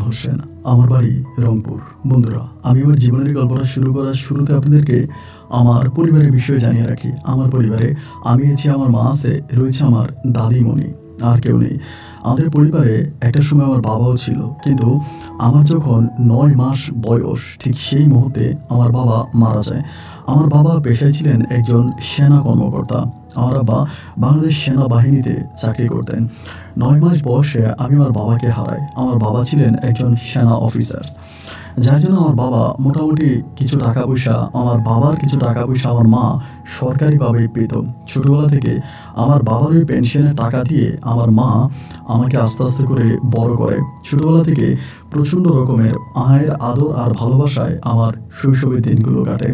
মিলন হোসেন, আমার বাড়ি রংপুর। বন্ধুরা, আমি আমার জীবনের গল্পটা শুরু করার শুরুতে আপনাদেরকে আমার পরিবারের বিষয়ে জানিয়ে রাখি। আমার পরিবারে আমি আছি, আমার মা আছে, রয়েছে আমার দাদিমণি, আর কেউ নেই। আমাদের পরিবারে একটা সময় আমার বাবাও ছিল, কিন্তু আমার যখন 9 মাস বয়স, ঠিক সেই মুহূর্তে আমার বাবা মারা যায়। আমার বাবা পেশায় ছিলেন একজন সেনা কর্মকর্তা। আমার আব্বা বাংলাদেশ সেনাবাহিনীতে চাকরি করতেন। 9 মাস বয়সে আমি আমার বাবাকে হারাই। আমার বাবা ছিলেন একজন সেনা অফিসার, যার জন্য আমার বাবা মোটামুটি কিছু টাকা পয়সা, আমার বাবার কিছু টাকা পয়সা আমার মা সরকারিভাবেই পেত। ছোটোবেলা থেকে আমার বাবার ওই পেনশনের টাকা দিয়ে আমার মা আমাকে আস্তে আস্তে করে বড় করে। ছোটোবেলা থেকে প্রচণ্ড রকমের মায়ের আদর আর ভালোবাসায় আমার শৈশবের দিনগুলো কাটে।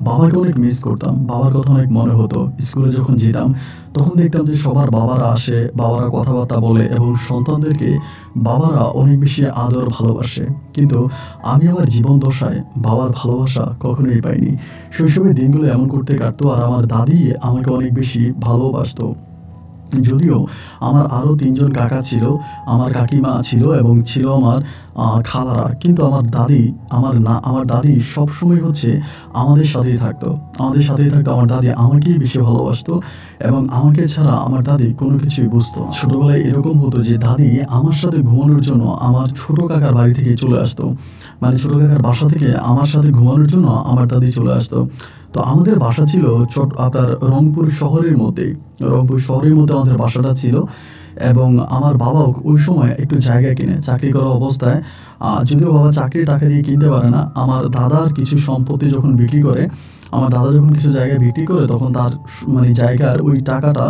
বাবাকে অনেক মিস করতাম, বাবার কথা অনেক মনে হতো। স্কুলে যখন যেতাম তখন দেখতাম যে সবার বাবারা আসে, বাবারা কথাবার্তা বলে এবং সন্তানদেরকে বাবারা অনেক বেশি আদর ভালোবাসে। কিন্তু আমি আমার জীবন দশায় বাবার ভালোবাসা কখনোই পাইনি। শৈশবের দিনগুলো এমন করতে কাটতো, আর আমার দাদি আমাকে অনেক বেশি ভালোবাসতো। যদিও আমার আরও 3 জন কাকা ছিল, আমার কাকিমা ছিল এবং ছিল আমার খালারা, কিন্তু আমার দাদি সবসময় হচ্ছে আমাদের সাথেই থাকতো। আমার দাদি আমাকেই বেশি ভালোবাসতো এবং আমাকে ছাড়া আমার দাদি কোনো কিছুই বুঝতো না। ছোটোবেলায় এরকম হতো যে দাদি আমার সাথে ঘুমানোর জন্য আমার ছোট কাকার বাড়ি থেকে চলে আসতো, মানে ছোট কাকার বাসা থেকে আমার সাথে ঘুমানোর জন্য আমার দাদি চলে আসতো। তো আমাদের বাসা ছিল আপনার রংপুর শহরের মধ্যে আমাদের বাসাটা ছিল। এবং আমার বাবাও ওই সময় একটু জায়গা কিনে চাকরি করা অবস্থায়, যদিও বাবা চাকরির টাকা দিয়ে কিনতে পারে না, আমার দাদার কিছু সম্পত্তি যখন বিক্রি করে, আমার দাদা যখন কিছু জায়গা বিক্রি করে, তখন তার মানে জায়গার ওই টাকাটা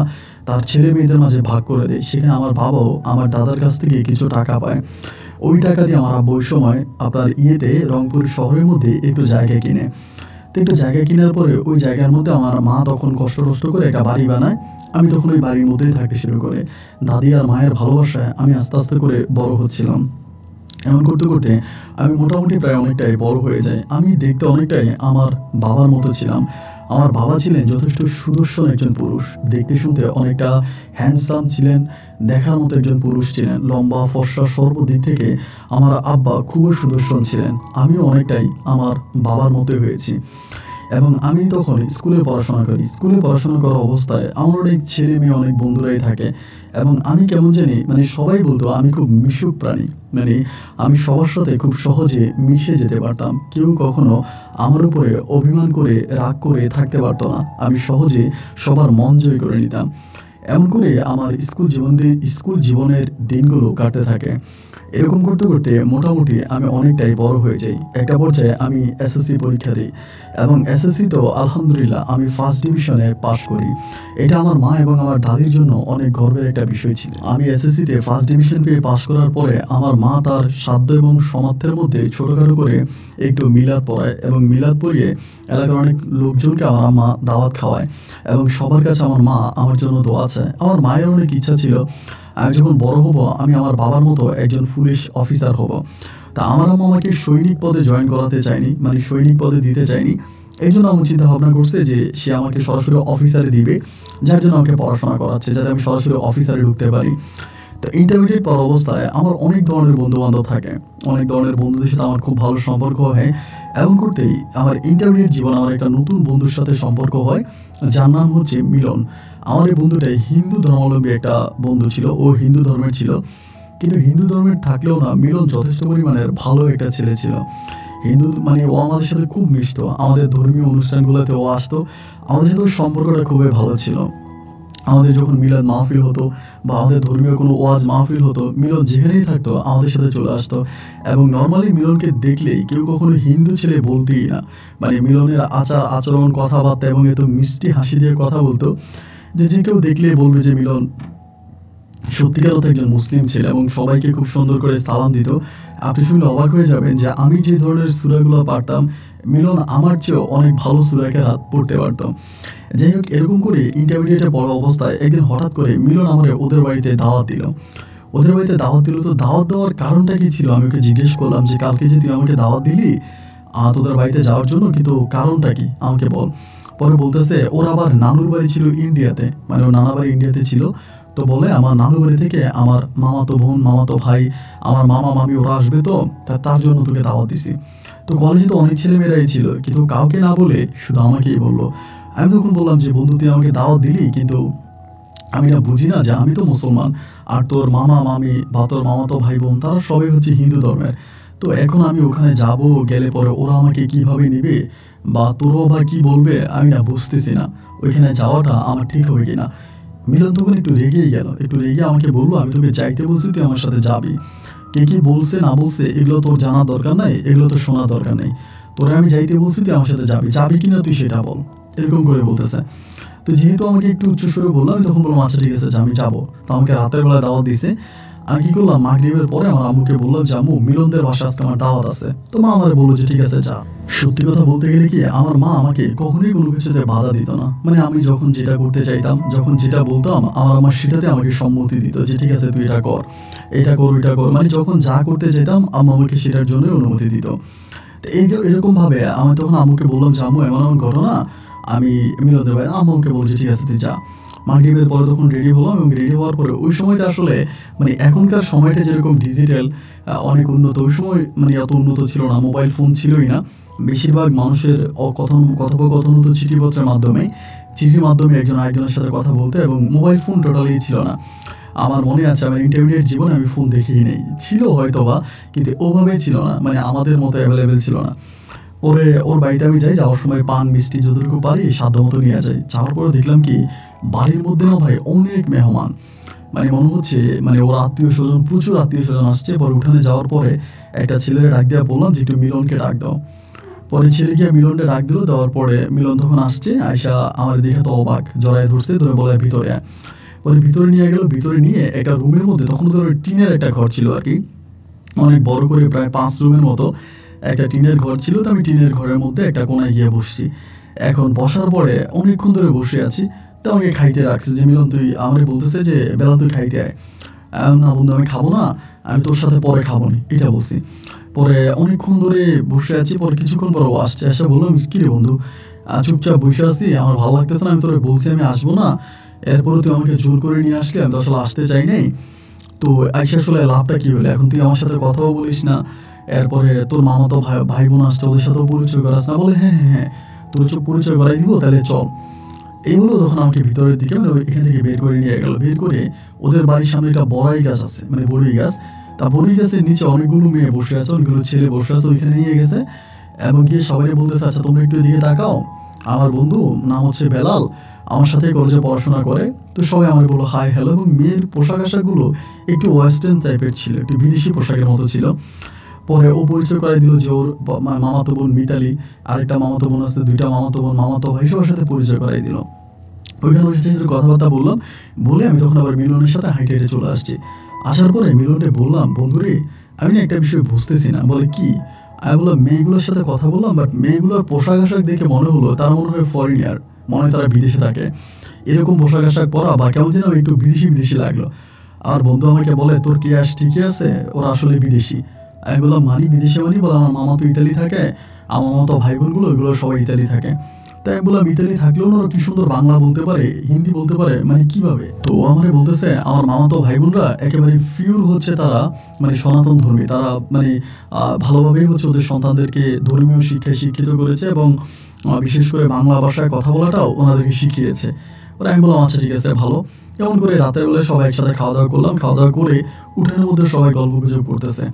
তার ছেলে মেয়েদের মাঝে ভাগ করে দেয়। সেখানে আমার বাবাও আমার দাদার কাছ থেকে কিছু টাকা পায়। ওই টাকা দিয়ে আমার আব্বু ওই সময় আপনার রংপুর শহরের মধ্যে একটু জায়গা কিনে। তো একটু জায়গা কেনার পরে ওই জায়গার মধ্যে আমার মা তখন কষ্ট করে একটা বাড়ি বানায়। আমি তখন ওই বাড়ির মধ্যেই থাকতে শুরু করে। দাদি আর মায়ের ভালোবাসায় আমি আস্তে আস্তে করে বড় হচ্ছিলাম। এমন করতে করতে আমি মোটামুটি প্রায় অনেকটাই বড় হয়ে যাই। আমি দেখতে অনেকটাই আমার বাবার মতো ছিলাম। আমার বাবা ছিলেন যথেষ্ট সুদর্শন একজন পুরুষ, দেখতে শুনতে অনেকটা হ্যান্ডসাম ছিলেন, দেখার মতো একজন পুরুষ ছিলেন, লম্বা ফর্সা, সর্বদিক থেকে আমার আব্বা খুবই সুদর্শন ছিলেন। আমিও অনেকটাই আমার বাবার মতোই হয়েছি। এবং আমি তখন স্কুলে পড়াশোনা করা অবস্থায় আমার অনেক ছেলে মেয়ে, অনেক বন্ধুরাই থাকে এবং আমি কেমন জানি, মানে সবাই বলতো আমি খুব মিশুক প্রাণী, মানে আমি সবার সাথে খুব সহজে মিশে যেতে পারতাম। কেউ কখনো আমার উপরে অভিমান করে, রাগ করে থাকতে পারতো না। আমি সহজে সবার মন জয় করে নিতাম। এমন করে আমার স্কুল জীবনের দিনগুলো কাটতে থাকে। এরকম করতে করতে মোটামুটি আমি অনেকটাই বড় হয়ে যাই। একটা পর্যায়ে আমি এসএসসি পরীক্ষা দিই এবং এসএসসিতেও আলহামদুলিল্লাহ আমি ফার্স্ট ডিভিশনে পাস করি। এটা আমার মা এবং আমার দাদির জন্য অনেক গর্বের একটা বিষয় ছিল। আমি এসএসসিতে ফার্স্ট ডিভিশন পেয়ে পাস করার পরে আমার মা তার সাধ্য এবং সামর্থ্যের মধ্যে ছোটোখাটো করে একটু মিলাদ পড়ায় এবং মিলাদ পড়িয়ে এলাকার অনেক লোকজনকে আমার মা দাওয়াত খাওয়ায় এবং সবার কাছে আমার মা আমার জন্য দোয়া চায়। আমার মায়ের অনেক ইচ্ছা ছিল আমি যখন বড় হব আমি আমার বাবার মতো একজন পুলিশ অফিসার হব। তা আমার আম্মা আমাকে সৈনিক পদে জয়েন করাতে চায়নি, মানে সৈনিক পদে দিতে চায়নি। এই জন্য আমি চিন্তা ভাবনা করছে যে সে আমাকে সরাসরি অফিসারে দিবে, যার জন্য আমাকে পড়াশোনা করাচ্ছে, যাতে আমি সরাসরি অফিসারে ঢুকতে পারি। তো ইন্টারমিডিয়েট পড়া অবস্থায় আমার অনেক ধরনের বন্ধুবান্ধব থাকে, অনেক ধরনের বন্ধুদের সাথে আমার খুব ভালো সম্পর্ক হয়। এমন করতেই আমার ইন্টারমিডিয়েট জীবনে আমার একটা নতুন বন্ধুর সাথে সম্পর্ক হয়, যার নাম হচ্ছে মিলন। আমার এই বন্ধুটাই হিন্দু ধর্মাবলম্বী একটা বন্ধু ছিল, ও হিন্দু ধর্মের ছিল। কিন্তু হিন্দু ধর্মের থাকলেও না, মিলন যথেষ্ট পরিমাণের ভালো একটা ছেলে ছিল। মানে ও আমাদের সাথে খুব মিশতো, আমাদের ধর্মীয় অনুষ্ঠানগুলোতে ও আসতো, আমাদের সাথে সম্পর্কটা খুবই ভালো ছিল। আমাদের যখন মিলাদ মাহফিল হতো বা আমাদের ধর্মীয় কোনো ওয়াজ মাহফিল হতো, মিলন যেখানেই থাকতো আমাদের সাথে চলে আসতো। এবং নর্মালি মিলনকে দেখলেই কেউ কখনো হিন্দু ছেলে বলতেই না, মানে মিলনের আচরণ, কথাবার্তা এবং এত মিষ্টি হাসি দিয়ে কথা বলতো যে কেউ দেখলেই বলবে যে মিলন সত্যিকার অর্থে একজন মুসলিম ছিল এবং সবাইকে খুব সুন্দর করে সালাম দিত। আপনি শুনলে অবাক হয়ে যাবেন যে আমি যে ধরনের সূরাগুলো পারতাম, মিলন আমার চেয়েও অনেক ভালো সূরাকে রাত পড়তে পারতাম। যাই হোক, এরকম করে ইন্টারমিডিয়েটে পড়া অবস্থায় একদিন হঠাৎ করে মিলন আমার ওদের বাড়িতে দাওয়াত দিল। তো দাওয়াত দেওয়ার কারণটা কি ছিল আমি ওকে জিজ্ঞেস করলাম যে কালকে যে তুই আমাকে দাওয়াত দিলি তোদের বাড়িতে যাওয়ার জন্য, কিন্তু কারণটা কি আমাকে বল। পরে বলতেছে ওর আবার নানুর বাড়ি ছিল ইন্ডিয়াতে, মানে ওর নানা বাড়ি ইন্ডিয়াতে ছিল। তো বলে আমার নানু বাড়ি থেকে আমার মামাতো বোন মামাতো ভাই আমার মামা মামি ওরা আসবে, তো তার জন্য তোকে দাওয়াত দিছি। তো কলেজে তো অনেক ছেলেমেয়েরাই ছিল, কিন্তু কাউকে না বলে শুধু আমাকেই বললো। আমি তখন বললাম যে বন্ধু তুই আমাকে দাওয়াত দিলি, কিন্তু আমি না বুঝি না যে আমি তো মুসলমান আর তোর মামা মামি বা তোর মামাতো ভাই বোন তারা সবাই হচ্ছে হিন্দু ধর্মের। তো এখন আমি ওখানে যাব, গেলে পরে ওরা আমাকে কিভাবে নেবে বা তোরও বা কি বলবে আমি না বুঝতেছি না ওইখানে যাওয়াটা আমার ঠিক হবে কিনা। মিলন তখন একটু রেগেই গেল, একটু রেগে আমাকে বললো আমি তোকে যাইতে বলছি তুই আমার সাথে যাবি, কে কি বলছে না বলছে এগুলো তোর জানার দরকার নাই, এগুলো তো শোনার দরকার নেই, তোরা আমি যাইতে বলছি তুই আমার সাথে যাবি, যাবি কিনা তুই সেটা বল, এরকম করে বলতেছে। তো যেহেতু আমাকে একটু উচ্চস্বরে বললাম, আমি তখন বললাম আচ্ছা ঠিক আছে আমি যাবো। তো আমাকে রাতের বেলা দাওয়াত দিছে। আমি কি করলাম, মাগরিবের পরে আমার আম্মুকে বললাম যে আম্মু মিলনদের বাসায় আজকে আমার দাওয়াত আছে। তো মা আমার বললো যে ঠিক আছে যা। সত্যি কথা বলতে গেলে কি আমার মা আমাকে কখনোই কোনো কিছুতে বাধা দিত না, মানে আমি যখন যেটা করতে চাইতাম, যখন যেটা বলতাম আমার সেটাতে আমাকে সম্মতি দিত যে ঠিক আছে তুই এটা কর, এটা কর ওইটা কর, মানে যখন যা করতে চাইতাম আম্মু আমাকে সেটার জন্যই অনুমতি দিত। তো এরকম ভাবে আমি তখন আম্মুকে বললাম যে আম্মু এমন এমন ঘটনা, আমি মিলনের ভাই। আম্মুকে বলছি ঠিক আছে তুই যা। মাগরিবের পরে তখন রেডি হলাম, এবং রেডি হওয়ার পরে ওই সময়টা আসলে মানে এখনকার সময়টা যেরকম ডিজিটাল অনেক উন্নত, ওই সময় মানে অত উন্নত ছিল না, মোবাইল ফোন ছিলই না। বেশিরভাগ মানুষের কথোপকথন হতো চিঠিপত্রের মাধ্যমে, চিঠির মাধ্যমে একজন আরেকজনের সাথে কথা বলতে, এবং মোবাইল ফোন টোটালি ছিল না। আমার মনে আছে আমার ইন্টারমিডিয়েট জীবনে আমি ফোন দেখিই নেই, ছিল হয়তো বা, কিন্তু ওভাবেই ছিল না, মানে আমাদের মতো অ্যাভেলেবেল ছিল না। পরে ওর বাড়িতে আমি যাই, যাওয়ার সময় পান মিষ্টি যতটুকু পারি সাধ্য মতো নিয়ে যাই। যাওয়ার পরে দেখলাম কি বাড়ির মধ্যে না ভাই অনেক মেহমান, মানে মনে হচ্ছে মানে ওর আত্মীয় স্বজন, প্রচুর আত্মীয় স্বজন আসছে। পরে উঠানে যাওয়ার পরে একটা ছেলের ডাক দেওয়া বললাম যে একটু মিলনকে ডাক দাও। পরে ছেলে গিয়ে মিলনকে ডাক দিল, দেওয়ার পরে মিলন তখন আসছে, আয়সা আমার দেখে তো অবাক, জড়ায় ধরছে, ধরে বলে ভিতরে আয়। পরে ভিতরে নিয়ে গেল, ভিতরে নিয়ে একটা রুমের মধ্যে, তখন ধরো টিনের একটা ঘর ছিল আর কি, অনেক বড় করে প্রায় 5 রুমের মতো একটা টিনের ঘর ছিল। তো আমি টিনের ঘরের মধ্যে একটা কোনায় গিয়ে বসছি। এখন বসার পরে অনেকক্ষণ ধরে বসে আছি, তো আমাকে খাইতে রাখছে যে মিলন তুই, আমাকে বলতেছে যে বেলা তুই খাইতে আয়। না বন্ধু আমি খাবো না, আমি তোর সাথে পরে খাবো নি, এটা বলছি। পরে অনেকক্ষণ ধরে বসে আছি, পরে কিছুক্ষণ পরে ও আসছে, এসে বললাম কী রে বন্ধু চুপচাপ বসে আছি, আমার ভালো লাগতেছে না, আমি তোরে বলছি আমি আসবো না, এরপরে তুই আমাকে জোর করে নিয়ে আসলে, আমি তো আসলে আসতে চাই নাই। তো আইসা আসলে লাভটা কি হলো, এখন তুই আমার সাথে কথাও বলিস না, এরপরে তোর মামাতো ভাই ভাই বোন আসছে ওদের সাথেও পরিচয় করাস না। বলে হ্যাঁ হ্যাঁ হ্যাঁ তোর চোখ পরিচয় করাই দিব, তাহলে চল। এইগুলো তখন আমাকে ভিতরের দিকে মানে এখান থেকে বের করে নিয়ে গেল। বের করে ওদের বাড়ির সামনে একটা বড়াই গাছ আছে, মানে বড়ই গাছ, তা বড়ই গাছের নিচে অনেকগুলো মেয়ে বসে আছে, অনেকগুলো ছেলে বসে আছে, ওইখানে নিয়ে গেছে এবং গিয়ে সবাই বলতেছে আচ্ছা তোমরা একটু এদিকে তাকাও, আমার বন্ধু নাম হচ্ছে বেলাল, আমার সাথে কলেজে পড়াশোনা করে। তো সবাই আমার বললো হাই হ্যালো, এবং মেয়ের পোশাক আশাকগুলো একটু ওয়েস্টার্ন টাইপের ছিল, একটু বিদেশি পোশাকের মতো ছিল। পরে ও পরিচয় করাই দিল যে ওর মামাতো বোন মিতালি, আরেকটা মামাতো বোন আছে, 2টা মামাতো বোন, মামাতো ভাই, সবার সাথে পরিচয় করাই দিল। ওইখানে বসে কথাবার্তা বললাম, বলে আমি তখন আবার মিলনের সাথে হাইটে হেঁটে চলে আসছি। আসার পরে মিলনকে বললাম বন্ধুরে আমি না একটা বিষয় বুঝতেছি না। বলে কি? আমি বললাম মেয়েগুলোর সাথে কথা বললাম, বাট মেয়েগুলোর পোশাক আশাক দেখে মনে হলো তারা মনে হয় ফরেনিয়ার, মনে হয় তারা বিদেশে থাকে, এরকম পোশাক আশাক পরা বা কেমন যেন একটু বিদেশি বিদেশি লাগলো। আর বন্ধু আমাকে বলে তোর কি আস ঠিকই আছে, ওরা আসলে বিদেশি। আমি বললাম মানি বিদেশে, মানি বলে আমার মামা তো ইতালি থাকে, আমার মামা তো ভাই বোনগুলো ওইগুলো সবাই ইতালি থাকে। তাই আমি বললাম ইতালি থাকলেও না ওরা কি সুন্দর বাংলা বলতে পারে, হিন্দি বলতে পারে, মানে কিভাবে? তো আমারে বলতেছে আমার মামা তো ভাই বোনরা একেবারে পিওর হচ্ছে, তারা মানে সনাতন ধর্মী, তারা মানে ভালোভাবেই হচ্ছে ওদের সন্তানদেরকে ধর্মীয় শিক্ষায় শিক্ষিত করেছে, এবং বিশেষ করে বাংলা ভাষায় কথা বলাটাও ওনাদেরকে শিখিয়েছে। ওরা আমি বললাম আচ্ছা ঠিক আছে ভালো। এমন করে রাতের বেলায় সবাই একসাথে খাওয়া দাওয়া করলাম, খাওয়া দাওয়া করে উঠানের মধ্যে সবাই গল্প গুজব করতেছে।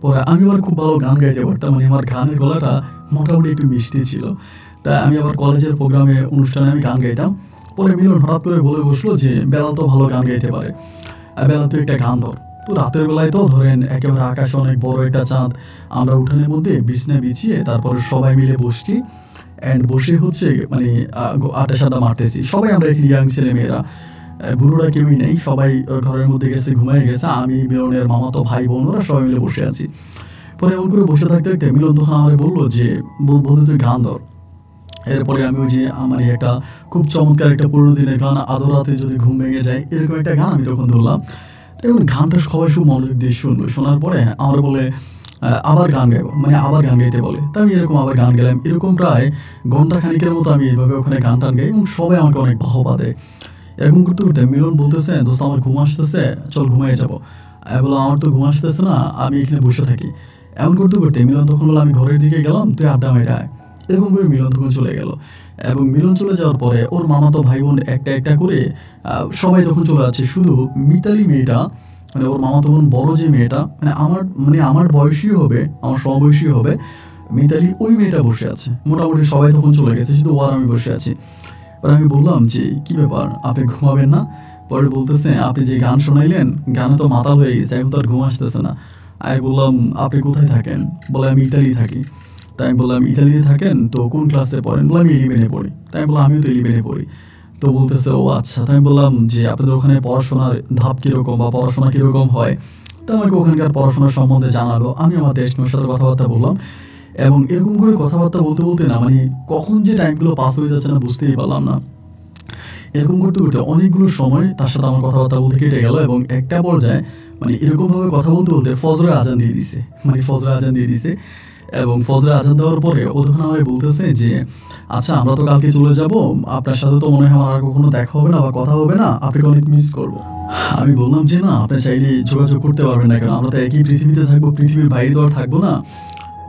পরে আমি আবার খুব ভালো গান গাইতে পারতাম, মানে আমার গানের গলাটা মোটামুটি একটু মিষ্টি ছিল। তা আমি আবার কলেজের প্রোগ্রামে অনুষ্ঠানে আমি গান গাইতাম। পরে মিলন হঠাৎ করে বলে বসলো যে বেলাল তো ভালো গান গাইতে পারে, বেলাল তো একটা গান ধর। তো রাতের বেলায় তো ধরেন একেবারে আকাশে অনেক বড় একটা চাঁদ, আমরা উঠানের মধ্যে বিছনা বিছিয়ে তারপরে সবাই মিলে বসছি, অ্যান্ড বসে হচ্ছে মানে আটা সাটা মারতেছি সবাই, আমরা এখানে ইয়াং ছেলে মেয়েরা, বুড়োরা কেউই নেই, সবাই ঘরের মধ্যে গেছে, ঘুমিয়ে গেছে, আমি মিলনের মামাতো ভাই বোন ওরা সবাই মিলে বসে আছি। পরে এমন করে বসে থাকতে থাকতে মিলন তখন আমাকে বললো যে বন্ধু তুই গান ধর। এরপরে আমি ওই যে মানে একটা খুব চমৎকার একটা পুরোনো দিনের গান, আদর রাতে যদি ঘুম ভেঙে যায়, এরকম একটা গান আমি তখন ধরলাম। এবং গানটা সবাই খুব মনোযোগ দিয়ে শুনলো, শোনার পরে আমার বলে আবার গান গাইবো, মানে আবার গান গাইতে বলে। তা আমি এরকম আবার গান গেলাম, এরকম প্রায় ঘন্টা খানিকের মতো আমি এইভাবে ওখানে গান টান গাই, এবং সবাই আমাকে অনেক বাহবা দেয়। এরকম করতে করতে মিলন বলতেছে, দোস্ত আমার ঘুম আসতেছে, চল ঘুমাই যাবো। আমি বললাম আমার তো ঘুম আসতেছে না, আমি এখানে বসে থাকি। এমন করতে করতে মিলন তখন বললো আমি ঘরের দিকে গেলাম, তুই আড্ডা মেরে আয়। এরকম করে মিলন তখন চলে গেল। এবং মিলন চলে যাওয়ার পরে ওর মামাতো ভাই বোন একটা একটা করে সবাই তখন চলে যাচ্ছে, শুধু মিতালি মেয়েটা, মানে ওর মামাতো বোন বড় যে মেয়েটা, মানে আমার বয়সী হবে, আমার সমবয়সী হবে, মিতালি ওই মেয়েটা বসে আছে। মোটামুটি সবাই তখন চলে গেছে, শুধু ও আর আমি বসে আছি। পরে আমি বললাম যে কি ব্যাপার, আপনি ঘুমাবেন না? পরে বলতেছে আপনি যে গান শোনাইলেন, গানে তো মাতাল হয়ে গেছে, এখন তো আর ঘুম আসতেছে না। আমি বললাম আপনি কোথায় থাকেন? বলে আমি ইতালি থাকি। তাই আমি বললাম ইতালিতে থাকেন তো কোন ক্লাসে পড়েন? বলে আমি 11-এ পড়ি। তাই আমি বললাম আমিও তো 11-এ পড়ি। তো বলতেছে ও আচ্ছা। তাই আমি বললাম যে আপনাদের ওখানে পড়াশোনার ধাপ কীরকম বা পড়াশোনা কীরকম হয়? তো আমাকে ওখানকার পড়াশোনার সম্বন্ধে জানালো। আমি আমার দেশমের সাথে কথাবার্তা বললাম। এবং এরকম করে কথাবার্তা বলতে বলতে না, মানে কখন যে টাইমগুলো পাস হয়ে যাচ্ছে না বুঝতেই পারলাম না। এরকম করতে করতে অনেকগুলো সময় তার সাথে আমার কথাবার্তা বলতে কেটে গেল। এবং একটা পর্যায়ে মানে এরকমভাবে কথা বলতে বলতে ফজরের আজান দিয়ে দিছে, মানে ফজরের আজান দিয়ে দিছে। এবং ফজরের আজান দেওয়ার পরে ও তখন আমায় বলতেছে যে আচ্ছা আমরা তো কালকে চলে যাব, আপনার সাথে তো মনে হয় আমার আর কখনো দেখা হবে না বা কথা হবে না, আপনাকে অনেক মিস করবো। আমি বললাম যে না, আপনি চাইলে যোগাযোগ করতে পারবেন না, কারণ আমরা তো একই পৃথিবীতে থাকবো, পৃথিবীর বাইরে তো আর থাকবো না,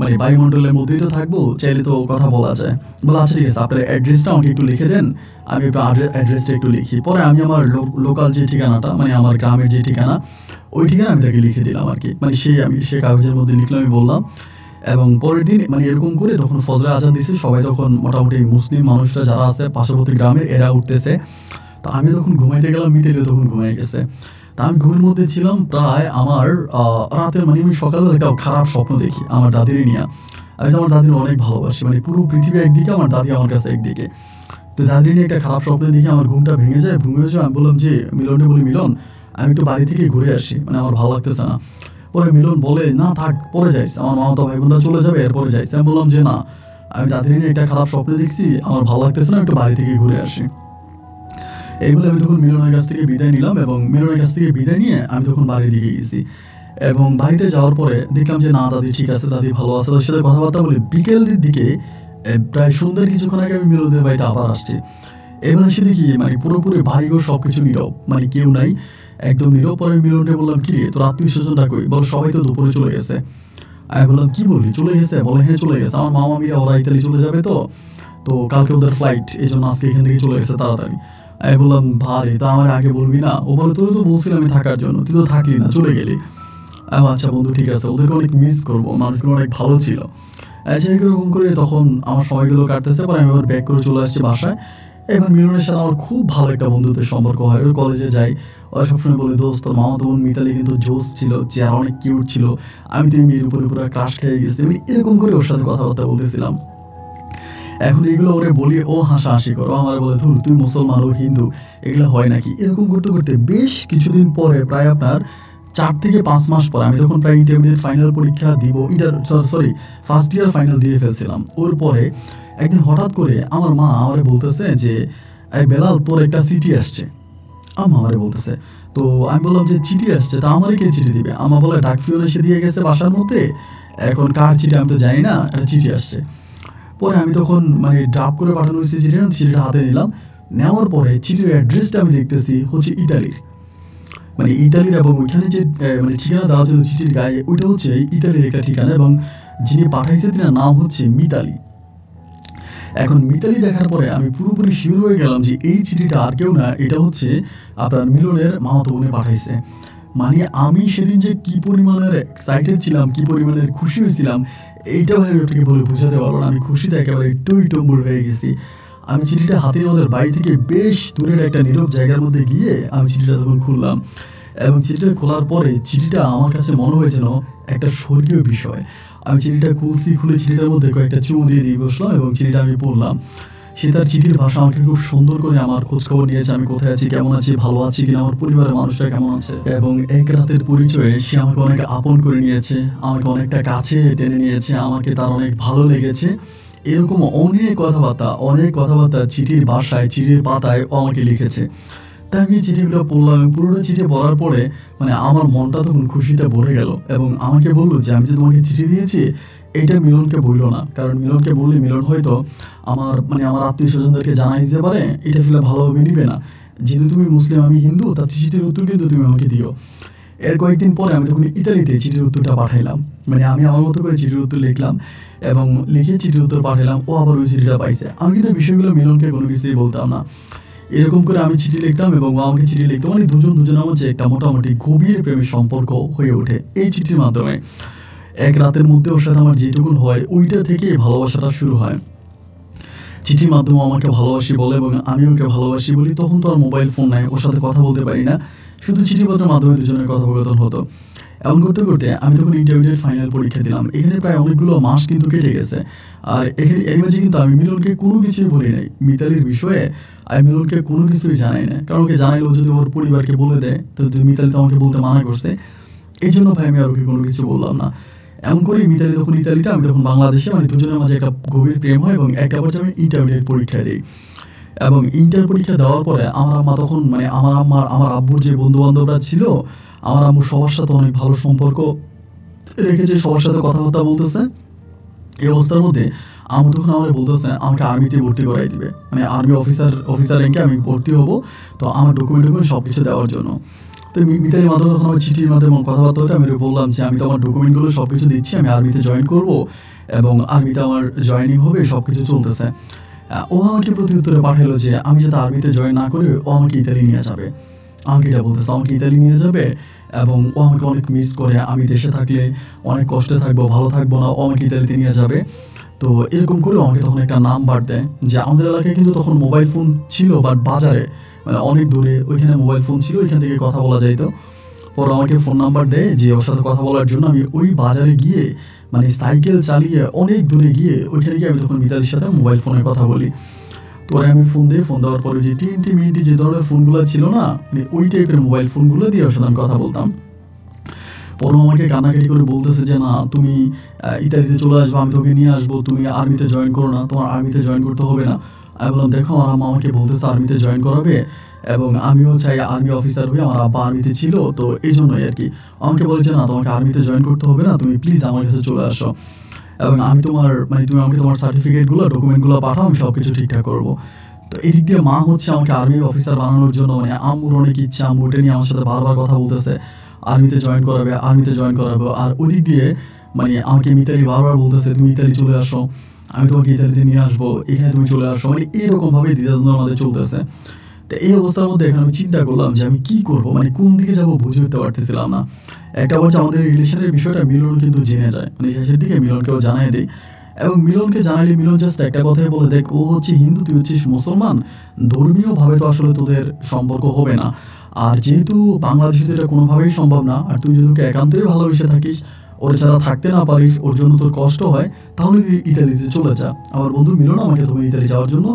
মানে বায়ুমণ্ডলের মধ্যেই তো থাকবো, চাইলে তো কথা বলা যায়। বলে আচ্ছা ঠিক আছে, আপনার অ্যাড্রেসটা আমাকে একটু লিখে দেন, আমি আপনার অ্যাড্রেসটা একটু লিখি। পরে আমি আমার লোকাল যে ঠিকানাটা, মানে আমার গ্রামের যে ঠিকানা, ওই ঠিকানা আমি তাকে লিখে দিলাম আর কি, মানে সে কাগজের মধ্যে লিখলাম, আমি বললাম। এবং পরের দিন মানে এরকম করে তখন ফজরে আজান দিছে, সবাই তখন মোটামুটি মুসলিম মানুষরা যারা আছে পার্শ্ববর্তী গ্রামের এরা উঠতেছে। তো আমি তখন ঘুমাইতে গেলাম, মিতালিও তখন ঘুমাই গেছে। তা আমি ঘুমের মধ্যে ছিলাম প্রায় আমার রাতের, মানে আমি সকালবেলা একটা খারাপ স্বপ্ন দেখি আমার দাদির নিয়ে। আমি তো আমার দাদির অনেক ভালোবাসি, মানে পুরো পৃথিবী একদিকে, আমার দাদি আমার কাছে একদিকে। তো দাদির নিয়ে একটা খারাপ স্বপ্ন দেখি, আমার ঘুমটা ভেঙে যায়। আমি বললাম যে মিলনকে বলি, মিলন আমি একটু বাড়ি থেকে ঘুরে আসি, মানে আমার ভালো লাগতেছে না। পরে মিলন বলে না থাক, পরে যাইস, আমার মামাতো ভাই বোনরা চলে যাবে, এরপরে যাইস। আমি বললাম যে না, আমি দাদির নিয়ে একটা খারাপ স্বপ্ন দেখছি, আমার ভালো লাগতেছে না, একটু বাড়ি থেকে ঘুরে আসি। এইগুলো আমি তখন মিলনের কাছ থেকে বিদায় নিলাম, এবং মিলনের কাছ থেকে বিদায় নিয়ে আমি তখন বাড়ির দিকে গেছি। এবং বাড়িতে যাওয়ার পরে দেখলাম যে না, দাদি ঠিক আছে, দাদি ভালো আছে, তাদের সাথে কথাবার্তা বলে বিকেলের দিকে প্রায় সন্ধ্যার কিছুক্ষণ আগে আমি মিলনের বাড়িতে আবার আসছি। এবার এসে দেখি মানে পুরোপুরি বাড়িঘর সব কিছু নীরব, মানে কেউ নাই, একদম নীরব। পরে আমি মিলনকে বললাম কি রে, তোর আত্মীয় স্বজনরা কই? বল সবাই তো দুপুরে চলে গেছে। আমি বললাম কি বলি, চলে গেছে? বলে হ্যাঁ চলে গেছে, আমার মামা মিয়া ওরা ইতালি চলে যাবে, তো তো কালকে ওদের ফ্লাইট, এই জন্য আজকে এখান থেকে চলে গেছে তাড়াতাড়ি। আমি বললাম ভারে, তা আমার আগে বলবি না? ও বলে তোর তো বলছিলাম আমি থাকার জন্য, তুই তো থাকলি না, চলে গেলি। আচ্ছা বন্ধু ঠিক আছে, ওদেরকে অনেক মিস করবো, মানুষগুলো অনেক ভালো ছিল। আচ্ছা এরকম করে তখন আমার সময়গুলো কাটতেছে। পরে আমি আবার ব্যাক করে চলে আসছি বাসায়। এবার মিলনের সাথে আমার খুব ভালো একটা বন্ধুত্বের সম্পর্ক হয়। ওই কলেজে যাই, ওরা সবসময় বলে দোস্ত তোর মামাতো বোন মিতালি কিন্তু জোস ছিল, চেহারা অনেক কিউট ছিল, আমি তো এই মেয়ের উপরে পুরো ক্রাশ খেয়ে গেছি, আমি এরকম করে ওর সাথে কথাবার্তা বলতেছিলাম। এখন এগুলো ওরে বলি, ও হাসাহাসি করো, আমার বলে ধুর তুই মুসলমান ও হিন্দু, এগুলো হয় নাকি? এরকম করতে করতে বেশ কিছুদিন পরে, প্রায় আপনার 4 থেকে 5 মাস পরে, আমি তখন প্রায় ইন্টারমিডিয়েট ফাইনাল পরীক্ষা দিব, ফার্স্ট ইয়ার ফাইনাল দিয়ে ফেলছিলাম। ওর পরে একদিন হঠাৎ করে আমার মা আমারে বলতেছে যে এই বেলাল তোর একটা চিঠি আসছে। আম্মা আমারে বলতেছে। তো আমি বললাম যে চিঠি আসছে, তা আমারে কে চিঠি দিবে? আম্মা বলে ডাকফিউন এসে দিয়ে গেছে বাসার মধ্যে, এখন কার চিঠি আমি তো জানি না, একটা চিঠি আসছে। পরে আমি তখন মানে ড্রাফট করে পাঠানো হয়েছে চিঠিটা হাতে নিলাম। নেওয়ার পরে চিঠির অ্যাড্রেসটা আমি দেখতেছি হচ্ছে ইতালির, মানে ইতালির, এবং ওইখানে যে মানে ঠিকানা দেওয়া ছিল চিঠির গায়ে, ওইটা হচ্ছে ইতালির একটা ঠিকানা, এবং যিনি পাঠাইছে তার নাম হচ্ছে মিতালি। এখন মিতালি দেখার পরে আমি পুরোপুরি শিওর হয়ে গেলাম যে এই চিঠিটা আর কেউ না, এটা হচ্ছে আপনার মিলনের মামাতো বোনে পাঠাইছে। মানে আমি সেদিন যে কি পরিমাণের এক্সাইটেড ছিলাম, কি পরিমাণের খুশি হয়েছিলাম, এইটা ভাই আপনাকে বলে বোঝাতে পারবো না। আমি খুশিতে একেবারে টইটম্বুর হয়ে গেছি। আমি চিঠিটা হাতে নিয়ে আমাদের বাড়ি থেকে বেশ দূরের একটা নীরব জায়গার মধ্যে গিয়ে আমি চিঠিটা তখন খুললাম, এবং চিঠিটা খোলার পরে চিঠিটা আমার কাছে মনে হয়েছিল একটা স্বর্গীয় বিষয়। আমি চিঠিটা খুলে চিঠিটার মধ্যে কয়েকটা চুমু দিয়ে বসলাম, এবং চিঠিটা আমি পড়লাম। সে তার চিঠির ভাষা আমাকে খুব সুন্দর করে আমার খোঁজখবর নিয়েছে, আমি কোথায় আছি, কেমন আছি, ভালো আছি কিনা, আমার পরিবারের মানুষরা কেমন আছে, এবং এক রাতের পরিচয়ে সে আমাকে অনেক আপন করে নিয়েছে, আমাকে অনেকটা কাছে টেনে নিয়েছে, আমাকে তার অনেক ভালো লেগেছে। এরকম অনেক কথাবার্তা চিঠির ভাষায়, চিঠির পাতায় ও আমাকে লিখেছে। তাই আমি চিঠিগুলো পড়লাম, এবং পুরোটা চিঠি পড়ার পরে মানে আমার মনটা তখন খুশিতে ভরে গেল। এবং আমাকে বললো যে আমি যে তোমাকে চিঠি দিয়েছি এটা মিলনকে বললো না, কারণ মিলনকে বললে মিলন হয়তো আমার আত্মীয় স্বজনদেরকে জানাই দিতে পারে, এটা আসলে ভালোভাবে নিবে না। যেহেতু তুমি মুসলিম আমি হিন্দু, তার চিঠির উত্তর কিন্তু তুমি আমাকে দিও। এর কয়েকদিন পরে আমি তখন ইতালিতে চিঠির উত্তরটা পাঠাইলাম, মানে আমি আমার মতো করে চিঠির উত্তর লিখলাম এবং লিখে চিঠির উত্তর পাঠাইলাম, ও আবার ওই চিঠিটা পাইছে। আমি কিন্তু এই বিষয়গুলো মিলনকে কোনো কিছুই বলতাম না। এরকম করে আমি চিঠি লিখতাম এবং ও আমাকে চিঠি লিখতো, মানে দুজনের মাঝে একটা মোটামুটি গভীর প্রেমের সম্পর্ক হয়ে ওঠে এই চিঠির মাধ্যমে। এক রাতের মধ্যে ওর সাথে আমার যেটুকুন হয় ওইটা থেকে ভালোবাসাটা শুরু হয়। চিঠির মাধ্যমে আমাকে ভালোবাসি বলে এবং আমি ওকে ভালোবাসি বলি। তখন তো আর মোবাইল ফোন নাই, ওর সাথে কথা বলতে পারি না, শুধু চিঠিপত্রের মাধ্যমে দুজনের কথোপকথন হতো। এমন করতে করতে আমি তখন ইন্টারমিডিয়েট ফাইনাল পরীক্ষা দিলাম। এখানে প্রায় অনেকগুলো মাস কিন্তু কেটে গেছে। আর এখানে এর মাঝে কিন্তু আমি মিলনকে কোনো কিছুই বলি নাই মিতালির বিষয়ে। আমি মিলনকে কোনো কিছুই জানাই না, কারণ ওকে জানাইলেও যদি ওর পরিবারকে বলে দেয় তো মিতালি তো আমাকে বলতে মানা করছে। এই জন্য ভাই আমি আর ওকে কোনো কিছু বললাম না। এমন করে মিতালি তখন ইতালিতে, আমি তখন বাংলাদেশে, মানে দুজনের মাঝে একটা গভীর প্রেম হয় এবং একটা পর্যায়ে আমি ইন্টারমিডিয়েট পরীক্ষা দিই। এবং ইন্টার পরীক্ষা দেওয়ার পরে আমার আম্মা তখন, মানে আমার আব্বুর যে বন্ধু বান্ধবরা ছিল, আমার আম্মুর সবার সাথে অনেক ভালো সম্পর্ক রেখেছে, সবার সাথে কথাবার্তা বলতেছে। এই অবস্থার মধ্যে আম্মু তখন আমার বলতেছে আমাকে আর্মিতে ভর্তি করাই দিবে, মানে আর্মি অফিসার র্যাঙ্কে আমি ভর্তি হব, তো আমার ডকুমেন্ট সব কিছু দেওয়ার জন্য। তো মিতালির মাধ্যমে তখন আমার চিঠির মাধ্যমে কথাবার্তা হতে আমি বললাম যে আমি তো আমার ডকুমেন্টগুলো সব কিছু দিচ্ছি, আমি আর্মিতে জয়েন করব এবং আর্মিতে আমার জয়েনিং হবে, সব কিছু চলতেছে। ও আমাকে প্রতি উত্তরে পাঠালো যে আমি যাতে আর্মিতে জয়েন না করে ও আমাকে ইতালি নিয়ে যাবে। আমাকে এটা বলতেছে আমাকে ইতালি নিয়ে যাবে এবং ও আমাকে অনেক মিস করে, আমি দেশে থাকলে অনেক কষ্টে থাকবো, ভালো থাকবো না, ও আমাকে ইতালিতে নিয়ে যাবে। তো এরকম করে আমাকে তখন একটা নাম্বার দেয়, যে আমাদের এলাকায় কিন্তু তখন মোবাইল ফোন ছিল, বাট বাজারে মানে অনেক দূরে ওইখানে মোবাইল ফোন ছিল, ওইখান থেকে কথা বলা যাইতো। পরে আমাকে ফোন নাম্বার দেয় যে ওর সাথে কথা বলার জন্য। আমি ওই বাজারে গিয়ে, মানে সাইকেল চালিয়ে অনেক দূরে গিয়ে ওইখানে গিয়ে আমি তখন মিতালির সাথে মোবাইল ফোনে কথা বলি। তো আমি ফোন দেওয়ার পরে যে টিএনটি মিনিটি যে ধরনের ফোনগুলো ছিল না, মানে ওই টাইপের মোবাইল ফোনগুলো দিয়ে ওর সাথে আমি কথা বলতাম। পরে আমাকে কান্নাকাটি করে বলতেছে যে না তুমি ইতালিতে চলে আসবো, আমি তোকে নিয়ে আসবো, তুমি আর্মিতে জয়েন করো না, তোমার আর্মিতে জয়েন করতে হবে না। আমি বললাম দেখো আমার আম্মা আমাকে বলতেছে আর্মিতে জয়েন করাবে এবং আমিও চাই আর্মি অফিসার হয়ে, আমার আব্বা আর্মিতে ছিল, তো এই জন্যই আর কি। আমাকে বলেছে না তোমাকে আর্মিতে জয়েন করতে হবে না, তুমি প্লিজ আমার কাছে চলে আসো এবং আমি তোমার, মানে তুমি আমাকে তোমার সার্টিফিকেটগুলো ডকুমেন্টগুলো পাঠাও, আমি সব কিছু ঠিকঠাক করবো। তো এদিক দিয়ে মা হচ্ছে আমাকে আর্মি অফিসার বানানোর জন্য, মানে আম্মুর অনেক ইচ্ছা, আম্মু এটা নিয়ে আমার সাথে বারবার কথা বলতেছে আর্মিতে জয়েন করাবে, আর্মিতে জয়েন করাবো। আর ওদিক দিয়ে মানে আমাকে মিতালি বারবার বলতেছে তুমি ইতালি চলে আসো, আমি তোমাকে ইতালিতে নিয়ে আসবো, এখানে তুমি চলে আসো, মানে এরকমভাবে দ্বিধাদ্বন্দ্ব আমাদের চলতেছে। তো এই অবস্থার মধ্যে এখন আমি চিন্তা করলাম যে আমি কি করবো, মানে কোন দিকে যাবো বুঝে উঠতে পারতেছিলাম না। একটা বলছে আমাদের রিলেশনের বিষয়টা মিলন কিন্তু জেনে যায়, মানে শেষের দিকে মিলনকেও জানাই দেয় এবং মিলনকে জানালে মিলন জাস্ট একটা কথাই বলে দেখ ও হচ্ছে হিন্দু, তুই হচ্ছিস মুসলমান, ধর্মীয়ভাবে তো আসলে তোদের সম্পর্ক হবে না। আর যেহেতু বাংলাদেশে তো এটা কোনোভাবেই সম্ভব না, আর তুই যদি ওকে একান্তই ভালোবেসে থাকিস, ওর ছাড়া থাকতে না পারিস, ওর জন্য তোর কষ্ট হয়, তাহলে তুই ইতালিতে চলে যা। আমার বন্ধু মিলন আমাকে তখন ইতালি যাওয়ার জন্য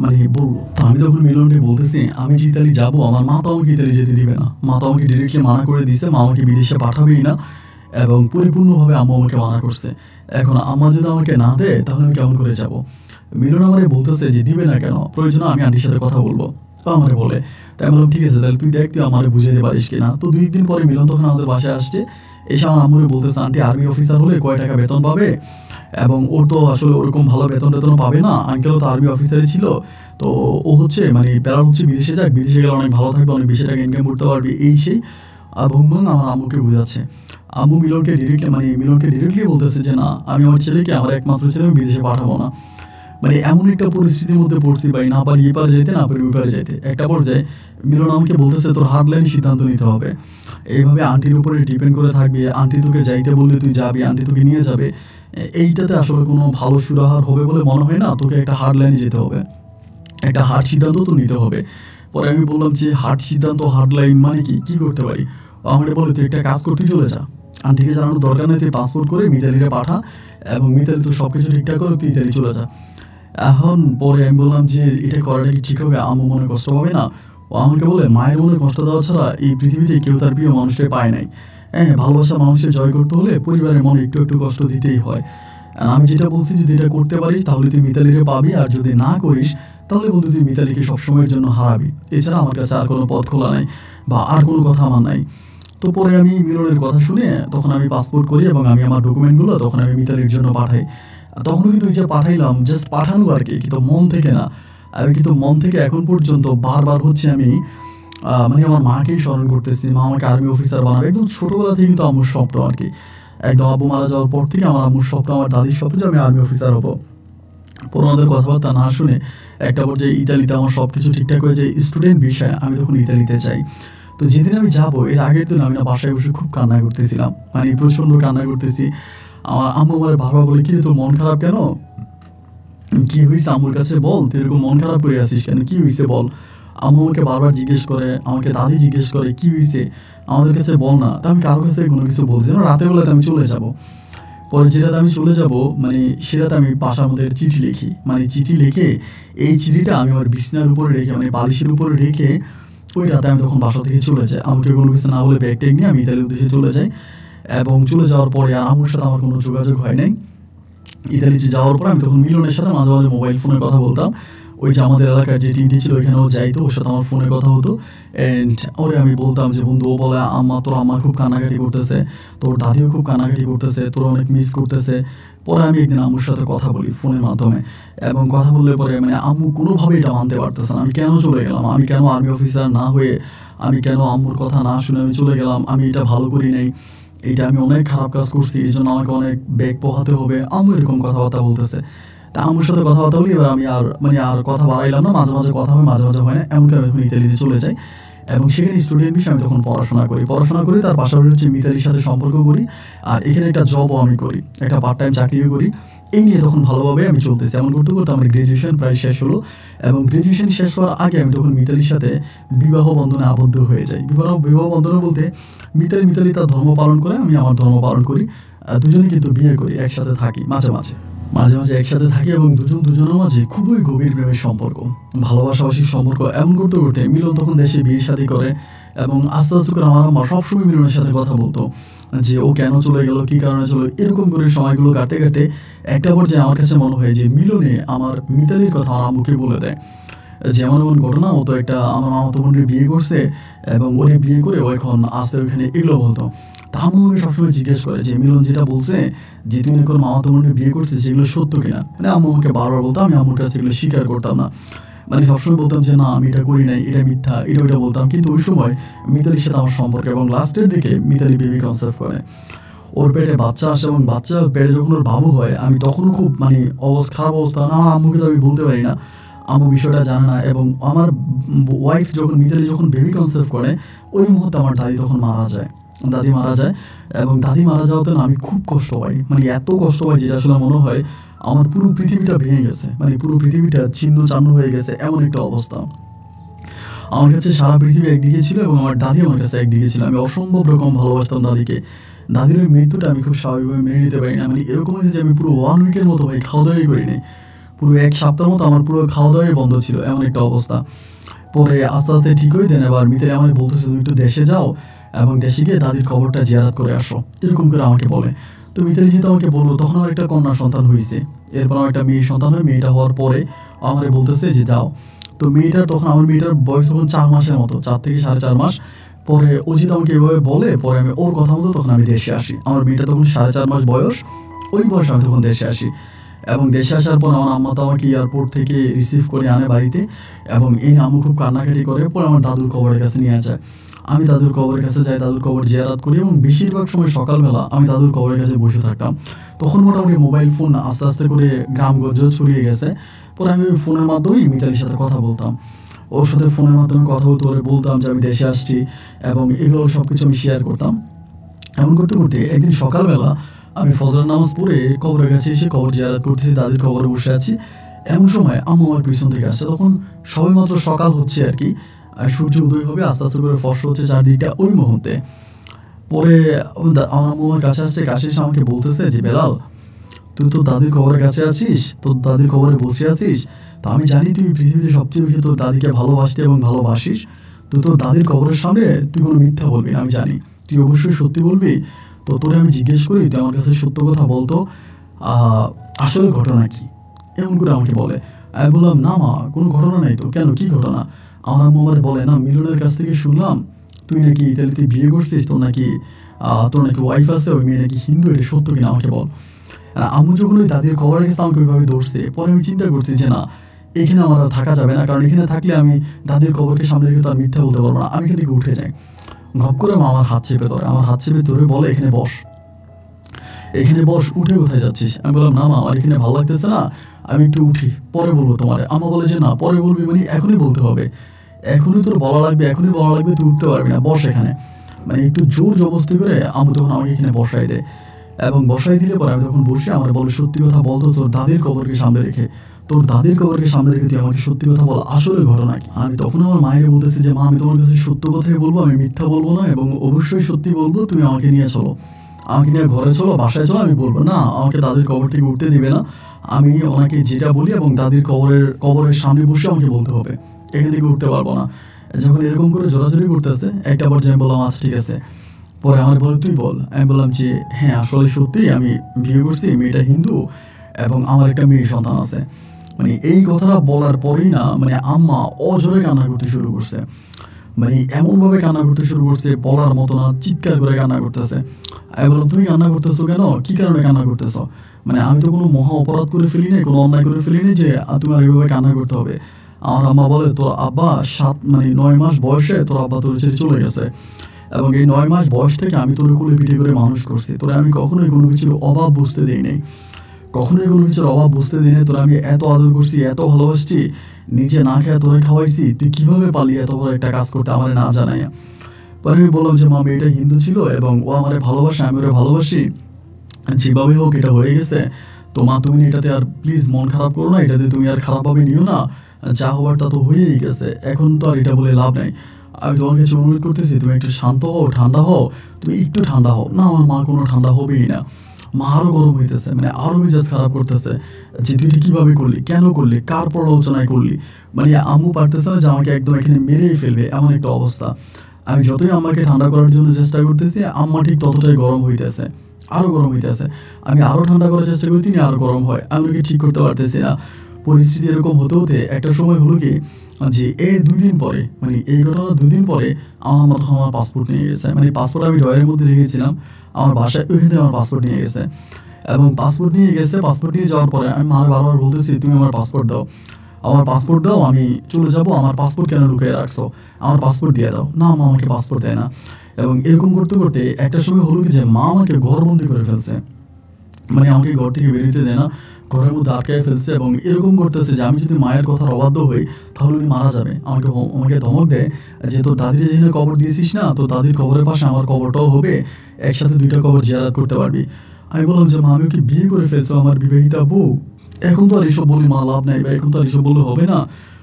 মানে বললো। তো আমি তখন মিলনকে বলতেছি আমি যে ইতালি যাবো, আমার মা তো আমাকে ইতালি যেতে দিবে না, মা তো আমাকে ডিরেক্টলি মানা করে দিছে, মা আমাকে বিদেশে পাঠাবেই না এবং পরিপূর্ণভাবে আম্মু আমাকে মানা করছে। এখন আম্মা যদি আমাকে না দেয় তাহলে আমি কেমন করে যাব। মিলন আমারে বলতেছে যে দিবে না কেন, প্রয়োজন আমি আন্টির সাথে কথা বলবো। তো আমারে বলে, তাই বললাম ঠিক আছে তাহলে তুই দেখ তুই আমারে বুঝিয়ে দিতে পারিস কিনা। তো 2 দিন পরে মিলন তখন আমাদের বাসায় আসছে, এসে আমার আম্মুরে বলতেছে আন্টি আর্মি অফিসার হলে কয় টাকা বেতন পাবে, এবং ওর তো আসলে ওরকম ভালো বেতনও পাবে না, আঙ্কেলও তো আর্মি অফিসারই ছিল, তো ও হচ্ছে মানে প্যারাল হচ্ছে বিদেশে যাক, বিদেশে গেলে অনেক ভালো থাকবে, অনেক বেশি টাকা ইনকাম করতে পারবে, এই সেই ভুং আমার আম্মুকে বোঝাচ্ছে। আম্মু মিলনকে ডিরেক্টলি বলতেছে যে না আমি আমার ছেলেকে, আমার একমাত্র ছেলে আমি বিদেশে পাঠাবো না। মানে এমন একটা পরিস্থিতির মধ্যে পড়ছি ভাই, না পারি এপারে যাইতে, না পারি ওইপারে যাইতে। একটা পর্যায়ে মিলন আমাকে বলতেছে তোর হার্ড লাইন সিদ্ধান্ত নিতে হবে, এইভাবে আন্টির উপরে ডিপেন্ড করে থাকবি, আন্টি তোকে যাইতে বললে তুই যাবি, আন্টি তোকে নিয়ে যাবে, এইটাতে আসলে কোনো ভালো সুরাহার হবে বলে মনে হয় না, তোকে একটা হার্ড লাইনে যেতে হবে, একটা হার্ড সিদ্ধান্ত তো নিতে হবে। পরে আমি বললাম যে হার্ড সিদ্ধান্ত, হার্ড লাইন মানে কি করতে পারি। আমাকে বলে তুই একটা কাজ করতে চলে যা, আন্টিকে জানানোর দরকার নেই, তুই পাসপোর্ট করে মিতালিরে পাঠা এবং মিতালি তো সব কিছু ঠিকঠাক করে তুই ইতালি চলে যা। এখন পরে আমি বললাম যে এটা করাটা কি ঠিক হবে, আম্মু মনে কষ্ট পাবে না। ও আমাকে বলে মায়ের মনে কষ্ট দেওয়া ছাড়া এই পৃথিবীতে কেউ তার প্রিয় মানুষকে পায় নাই। হ্যাঁ, ভালোবাসা মানুষকে জয় করতে হলে পরিবারের মনে একটু একটু কষ্ট দিতেই হয়। আর আমি যেটা বলছি যদি এটা করতে পারিস তাহলে তুই মিতালিরে পাবি, আর যদি না করিস তাহলে বন্ধু তুই মিতালিকে সবসময়ের জন্য হারাবি, এছাড়া আমার কাছে আর কোনো পথ খোলা নাই বা আর কোনো কথা আমার নাই। তো পরে আমি মিলনের কথা শুনে তখন আমি পাসপোর্ট করি এবং আমি আমার ডকুমেন্টগুলো তখন আমি মিতালির জন্য পাঠাই। তখনও কিন্তু ওই যে পাঠাইলাম জাস্ট পাঠানো আর কি, কিন্তু মন থেকে না। আমি কিন্তু মন থেকে এখন পর্যন্ত বারবার হচ্ছে আমি মানে আমার মাকেই স্মরণ করতেছি, মা আমাকে আর্মি অফিসার বানাবে। একদম ছোটোবেলা থেকে কিন্তু আম্মুর স্বপ্ন আর কি, একদম আব্বু মারা যাওয়ার পর থেকে আমার আম্মুর স্বপ্ন, আমার দাদির স্বপ্ন যে আমি আর্মি অফিসার হবো। পরে ওনাদের কথাবার্তা না শুনে একটা পর্যায়ে ইতালিতে আমার সব কিছু ঠিকঠাক হয়ে যায়, স্টুডেন্ট বিষয়ে আমি তখন ইতালিতে যাই। তো যেদিন আমি যাবো এর আগের দিন আমি না বাসায় বসে খুব কান্না করতেছিলাম, মানে প্রচণ্ড কান্না করতেছি। আমার আম্মু আমার বারবার বলে, কি রে তোর মন খারাপ কেন, কি হয়েছে আম্মুর কাছে বল, তুই এরকম মন খারাপ করে আসিস কেন, কি হয়েছে বল। আম্মু আমাকে বারবার জিজ্ঞেস করে, আমাকে দাদি জিজ্ঞেস করে কি হয়েছে আমাদের কাছে বল না। তা আমি কারোর কাছে কোনো কিছু বলছি না, রাতের বেলাতে আমি চলে যাব। পরে যে রাতে আমি চলে যাব মানে সে রাতে আমি বাসার মধ্যে চিঠি লিখি, মানে চিঠি লিখে এই চিঠিটা আমি আমার বিছানার উপরে রেখে, মানে বালিশের উপরে রেখে ওই রাতে আমি তখন বাসা থেকে চলে যাই। আমাকে কোনো কিছু না বলে ব্যাগ ট্যাগ নিয়ে আমি ইতালির উদ্দেশ্যে চলে যাই। এবং চলে যাওয়ার পরে আর আম্মুর সাথে আমার কোনো যোগাযোগ হয় নাই। ইতালিতে যাওয়ার পর আমি তখন মিলনের সাথে মাঝে মাঝে মোবাইল ফোনে কথা বলতাম। ওই যে আমাদের এলাকার যে টিনটি ছিল ওইখানেও যাইতো, ওর সাথে আমার ফোনে কথা হতো। অ্যান্ড ওরে আমি বলতাম যে বন্ধু, ও বলে তোর আম্মা খুব কান্নাকাটি করতেছে, তোর দাদিও খুব কান্নাকাটি করতেছে, তোর অনেক মিস করতেছে। পরে আমি একদিন আম্মুর সাথে কথা বলি ফোনের মাধ্যমে, এবং কথা বললে পরে মানে আম্মু কোনোভাবেই এটা মানতে পারতেছে না, আমি কেন চলে গেলাম, আমি কেন আর্মি অফিসার না হয়ে, আমি কেন আম্মুর কথা না শুনে আমি চলে গেলাম, আমি এটা ভালো করি নাই, এইটা আমি অনেক খারাপ কাজ করছি, এই জন্য আমাকে অনেক ব্যাগ পোহাতে হবে। আম্মু এরকম কথাবার্তা বলতেছে। তা আম্মুর সাথে কথাবার্তা বলি, এবার আমি আর মানে আর কথা বাড়াইলাম না, মাঝে মাঝে কথা হয় মাঝে মাঝে হয় না, এমনকি আমি এখন ইতালিতে চলে যাই। এবং সেখানে স্টুডেন্ট বিষয়ে আমি তখন পড়াশোনা করি, তার পাশাপাশি হচ্ছে মিতালির সাথে সম্পর্ক করি, আর এখানে একটা জবও আমি করি, একটা পার্ট টাইম চাকরিও করি। এই নিয়ে তখন ভালোভাবে আমি চলতেছি। এমন করতে করতে আমার গ্র্যাজুয়েশন প্রায় শেষ হলো, এবং গ্র্যাজুয়েশন শেষ হওয়ার আগে আমি তখন মিতালির সাথে বিবাহ বন্ধনে আবদ্ধ হয়ে যাই। বিবাহ বন্ধনে বলতে মিতালি তার ধর্ম পালন করে, আমি আমার ধর্ম পালন করি, দুজনে কিন্তু বিয়ে করি, একসাথে থাকি, মাঝে মাঝে একসাথে থাকি, এবং দুজনের মাঝে খুবই গভীর প্রেমের সম্পর্ক, ভালোবাসাবাসির সম্পর্ক। এমন করতে করতে মিলন তখন দেশে বিয়ে শাদী করে, এবং আস্তে আস্তে করে আমার আম্মা সবসময় মিলনের সাথে কথা বলতো যে ও কেন চলে গেল, কী কারণে চলে, এরকম করে সময়গুলো কাটতে কাটতে একটা পর্যায়ে আমার কাছে মনে হয় যে মিলনে আমার মিতালির কথা আমার আম্মুকে বলে দেয়। যেমন এমন ঘটনা, ও তো একটা আমার মামাতো বোনকে বিয়ে করছে, এবং ওরে বিয়ে করে ও এখন আসতে ওইখানে এগুলো বলতো। তা আম্মু আমাকে সবসময় জিজ্ঞেস করে যে মিলন যেটা বলছে যে তুই নাকি ওর মামাতো বোনকে বিয়ে করছিস, সেগুলো সত্য কিনা। মানে আম্মু আমাকে বারবার বলতো, আমি আম্মুর কাছে এগুলো স্বীকার করতাম না, মানে সবসময় বলতাম যে না আমি এটা করি নাই, এটা মিথ্যা, এটা ওইটা বলতাম। কিন্তু ওই সময় মিতালির সাথে আমার সম্পর্ক, এবং লাস্টের দিকে মিতালি বেবি কনসেপ্ট করে, ওর পেটে বাচ্চা আসে, এবং বাচ্চা পেটে যখন ওর বাবু হয় আমি তখন খুব মানে খারাপ অবস্থা না, আমার আম্মুকে তো আমি বলতে পারি না, আম্মু বিষয়টা জানে না। এবং আমার ওয়াইফ যখন মিতালি যখন বেবি কনসেপ্ট করে ওই মুহূর্তে আমার দাদি তখন মারা যায়, এবং দাদি মারা যাওয়াতে না আমি খুব কষ্ট পাই, মানে এত কষ্ট পাই যেটা আসলে মনে হয় আমার পুরো পৃথিবীটা ভেঙে গেছে, মানে পুরো পৃথিবীটা ছিন্ন চান্ন হয়ে গেছে, এমন একটা অবস্থা। আমার কাছে সারা পৃথিবী একদিকে ছিল, এবং আমার দাদি আমার কাছে একদিকে ছিল। আমি অসম্ভব রকম ভালোবাসতাম দাদিকে। দাদির ওই মৃত্যুটা আমি খুব স্বাভাবিকভাবে মেনে নিতে পারি না, মানে এরকম হয়েছে যে আমি পুরো 1 উইকের মতো ভাই খাওয়া দাওয়াই করিনি, পুরো 1 সপ্তাহের মতো আমার পুরো খাওয়া দাওয়াই বন্ধ ছিল, এমন একটা অবস্থা। পরে আস্তে আস্তে ঠিক হয়ে দেন, এবার মিতালি আমার বলতেছে তুমি একটু দেশে যাও, এবং দেশে গিয়ে দাদির খবরটা জিয়ারত করে আসো, এরকম করে আমাকে বলে। তো মিতালি যেহেতু আমাকে বললো, তখন আমার একটা কন্যা সন্তান হয়েছে, এরপর আমার একটা মেয়ে সন্তান হয়। মেয়েটা হওয়ার পরে আমার বলতেছে যে যাও। তো আমার মেয়েটার বয়স তখন 4 মাসের মতো, 4 থেকে 4.5 মাস। পরে ও যেহেতু আমাকে এভাবে বলে, পরে আমি ওর কথা মতো তখন আমি দেশে আসি। আমার মেয়েটা তখন 4.5 মাস বয়স, ওই বয়সে আমি তখন দেশে আসি। এবং দেশে আসার পর আমার আম্মা তো আমাকে এয়ারপোর্ট থেকে রিসিভ করে আনে বাড়িতে, এবং এই আম্মু খুব কান্নাকাটি করে। পরে আমার দাদুর কবরের কাছে নিয়ে যায়, আমি দাদুর কবরের কাছে যাই, দাদুর কবর জিয়ারত করি, এবং বেশিরভাগ সময় সকালবেলা আমি দাদুর কবরের কাছে বসে থাকতাম। তখন মোটামুটি মোবাইল ফোন আস্তে আস্তে করে গ্রামগঞ্জেও ছড়িয়ে গেছে। পরে আমি ওই ফোনের মাধ্যমেই মিতালির সাথে কথা বলতাম, ওর সাথে ফোনের মাধ্যমে কথা বলতে ওরে বলতাম যে আমি দেশে আসছি, এবং এগুলো সব কিছু আমি শেয়ার করতাম। এমন করতে করতে একদিন সকালবেলা আমি ফজরের নামাজ পড়ে কবরের কাছে এসে কবর জিয়ারত করতেছি, দাদির কবরে বসে আছি। এমন সময় আম্মু আমার পিছন থেকে আসছে, তখন সবেমাত্র সকাল হচ্ছে আর কি, সূর্য উদয় হবে, আস্তে আস্তে করে ফসল হচ্ছে চারদিকটা ওই মুহূর্তে। পরে আমার আম্মু আমার কাছে আসছে, কাছে এসে আমাকে বলতেছে যে বেলাল, তুই তো দাদির কবরের কাছে আছিস, তোর দাদির কবরে বসে আছিস, তো আমি জানি তুই পৃথিবীতে সবচেয়ে বেশি তোর দাদিকে ভালোবাসতে এবং ভালোবাসিস, তো তোর দাদির কবরের সামনে তুই কোনো মিথ্যা বলবি না, আমি জানি তুই অবশ্যই সত্যি বলবি। তো তোরে আমি জিজ্ঞেস করি, তুই আমার কাছে সত্য কথা বলতো, আসলে ঘটনা কি, এমন করে আমাকে বলে। আমি বললাম না মা, কোনো ঘটনা নেই তো, কেন কি ঘটনা। আমার আম্মু আমার বলে, না মিলনের কাছ থেকে শুনলাম তুই নাকি ইতালিতে বিয়ে করছিস, তোর নাকি ওয়াইফ আছে, ওই মেয়ে নাকি হিন্দু, এটা সত্য কিনা আমাকে বল। আম্মু যখন ওই দাদির খবর গেছে আমাকে ওইভাবে ধরছে, পরে আমি চিন্তা করছি যে না, এখানে আমার আর থাকা যাবে না, কারণ এখানে থাকলে আমি দাদির কবরকে সামনে রেখে তো আর মিথ্যা বলতে পারবো না। আমি এখান থেকে উঠে যাই। ঘপ করে মা আমার হাত চেপে ধরে, আমার হাত চেপে ধরে বলে, এখানে বস, এখানে বস, উঠে কোথায় যাচ্ছিস? আমি বললাম, না মা, আমার এখানে ভালো লাগতেছে না, আমি একটু উঠি, পরে বলবো তোমারে। আমা বলে যে না, পরে বলবি মানে এখনই বলতে হবে, এখনই তোর বলা লাগবে, এখনই বলা লাগবে, তুই উঠতে পারবি না, বস এখানে। মানে একটু জোর জবরদস্তি করে আম্মু তখন আমাকে এখানে বসাই দেয়, এবং বসাই দিলে পরে আমি তখন বসে আমার বলে, সত্যি কথা বলতো, তোর দাদির কবরকে সামনে রেখে, তোর দাদির কবরকে সামনে রেখে তুই আমাকে সত্যি কথা বল, আসলে ঘটনা কি? আমি তখন আমার মায়ের বলতেছি যে মা, আমি তোমার কাছে সত্য কথাই বলবো, আমি মিথ্যা বলবো না, এবং অবশ্যই সত্যি বলবো, তুমি আমাকে নিয়ে চলো, আমাকে নিয়ে ঘরে চলো, বাসায় চলো। আমি বলবো না, আমাকে দাদির কবর থেকে উঠতে দিবে না, আমি ওনাকে যেটা বলি এবং দাদির কবরের সামনে বসে আমাকে বলতে হবে, এখান থেকে উঠতে পারবো না। যখন এরকম করে জোরাজোরি করতেছে, একটা পর্যায়ে আমি বললাম, আচ্ছা ঠিক আছে। পরে আমার বলে, তুই বল। আমি বললাম যে হ্যাঁ, আসলে সত্যি আমি বিয়ে করছি, মেয়েটা হিন্দু, এবং আমার একটা মেয়ে সন্তান আছে। মানে এই কথাটা বলার পরেই না, মানে আম্মা অজরে কান্না করতে শুরু করছে, মানে এমনভাবে কান্না করতে শুরু করছে, বলার মতো না, চিৎকার করে কান্না করতেছে। আমি বললাম, তুমি কান্না করতেছো কেন, কি কারণে কান্না করতেছো? মানে আমি তো কোনো মহা অপরাধ করে ফেলি নাই, কোনো অন্যায় করে ফেলি নাই যে তোমার এইভাবে কান্না করতে হবে। আমার আম্মা বলে, তোর আব্বা 9 মাস বয়সে তোর আব্বা তোর ছেড়ে চলে গেছে, এবং এই 9 মাস বয়স থেকে আমি তোর কোলে পিঠে করে মানুষ করছি, তোরা আমি কখনোই কোনো কিছুর অভাব বুঝতে দিই নাই, কখনোই কোনো কিছুর অভাব বুঝতে দিই নাই, তোরা আমি এত আদর করছি, এত ভালোবাসছি, নিজে না খেয়ে তোরা খাওয়াইছি, তুই কীভাবে পালিয়ে এত বড় একটা কাজ করতে আমার না জানাই? পরে আমি বললাম যে মা, মেয়েটা হিন্দু ছিল এবং ও আমার ভালোবাসে, আমি ওরা ভালোবাসি, যেভাবে হোক এটা হয়ে গেছে, তো মা তুমি এটাতে আর প্লিজ মন খারাপ করো না, এটাতে তুমি আর খারাপভাবে নিও না, যা হওয়ার তা তো হয়েই গেছে, এখন তো আর এটা বলে লাভ নাই। আমি তোমার কাছে অনুরোধ করতেছি, তুমি একটু শান্ত হও, ঠান্ডা হও, তুমি একটু ঠান্ডা হও। না, আমার মা কোনো ঠান্ডা হবেই না, মা আরও গরম হইতেছে, মানে আরও মেজাজ খারাপ করতেছে, যে তুই এটা কীভাবে করলি, কেন করলি, কার পরালোচনায় করলি? মানে আম্মু পারতেছে না যে আমাকে একদম এখানে মেরেই ফেলবে, এমন একটা অবস্থা। আমি যতই আম্মাকে ঠান্ডা করার জন্য চেষ্টা করতেছি, আম্মা ঠিক ততটাই গরম হইতেছে, আরও গরম হইতেছে। আমি আরও ঠান্ডা করার চেষ্টা করি, তিনি আরও গরম হয়, আমি ওকে ঠিক করতে পারতেছি না। পরিস্থিতি এরকম হতে হতে একটা সময় হলো কি, যে এর 2 দিন পরে, মানে এই ঘটনার 2 দিন পরে আমার আম্মা তখন আমার পাসপোর্ট নিয়ে গেছে। মানে পাসপোর্ট আমি ড্রয়ারের মধ্যে রেখেছিলাম, আমার বাসায় ওইখান থেকে আমার পাসপোর্ট নিয়ে গেছে, এবং পাসপোর্ট নিয়ে গেছে। পাসপোর্ট নিয়ে যাওয়ার পরে আমি মার বারবার বলতেছি, তুমি আমার পাসপোর্ট দাও, আমার পাসপোর্ট দাও, আমি চলে যাব, আমার পাসপোর্ট কেন লুকিয়ে রাখছো, আমার পাসপোর্ট দিয়ে দাও। না, মা আমাকে পাসপোর্ট দেয় না। এবং এরকম করতে করতে একটা সময় হলো কি, যে মা আমাকে ঘরবন্দি করে ফেলছে, মানে আমাকে ঘর থেকে বেরোতে দেয় না, ঘরের মধ্যে আটকায় ফেলছে, এবং এরকম করতেছে যে আমি যদি মায়ের কথার অবাধ্য হই তাহলে উনি মারা যাবে। আমাকে ধমক দেয় যে তোর দাদির যেখানে কবর দিয়েছিস না, তোর দাদির কবরের পাশে আমার কবরটাও হবে, একসাথে 2টা কবর জিয়ারত করতে পারবি। আমি বললাম যে মা, আমি ওকে বিয়ে করে ফেলছো, আমার বিবাহিতা বউ, এখন তো আর এসব বলি মা লাভ নাই, বা এখন তো আর এসব বললে হবে না।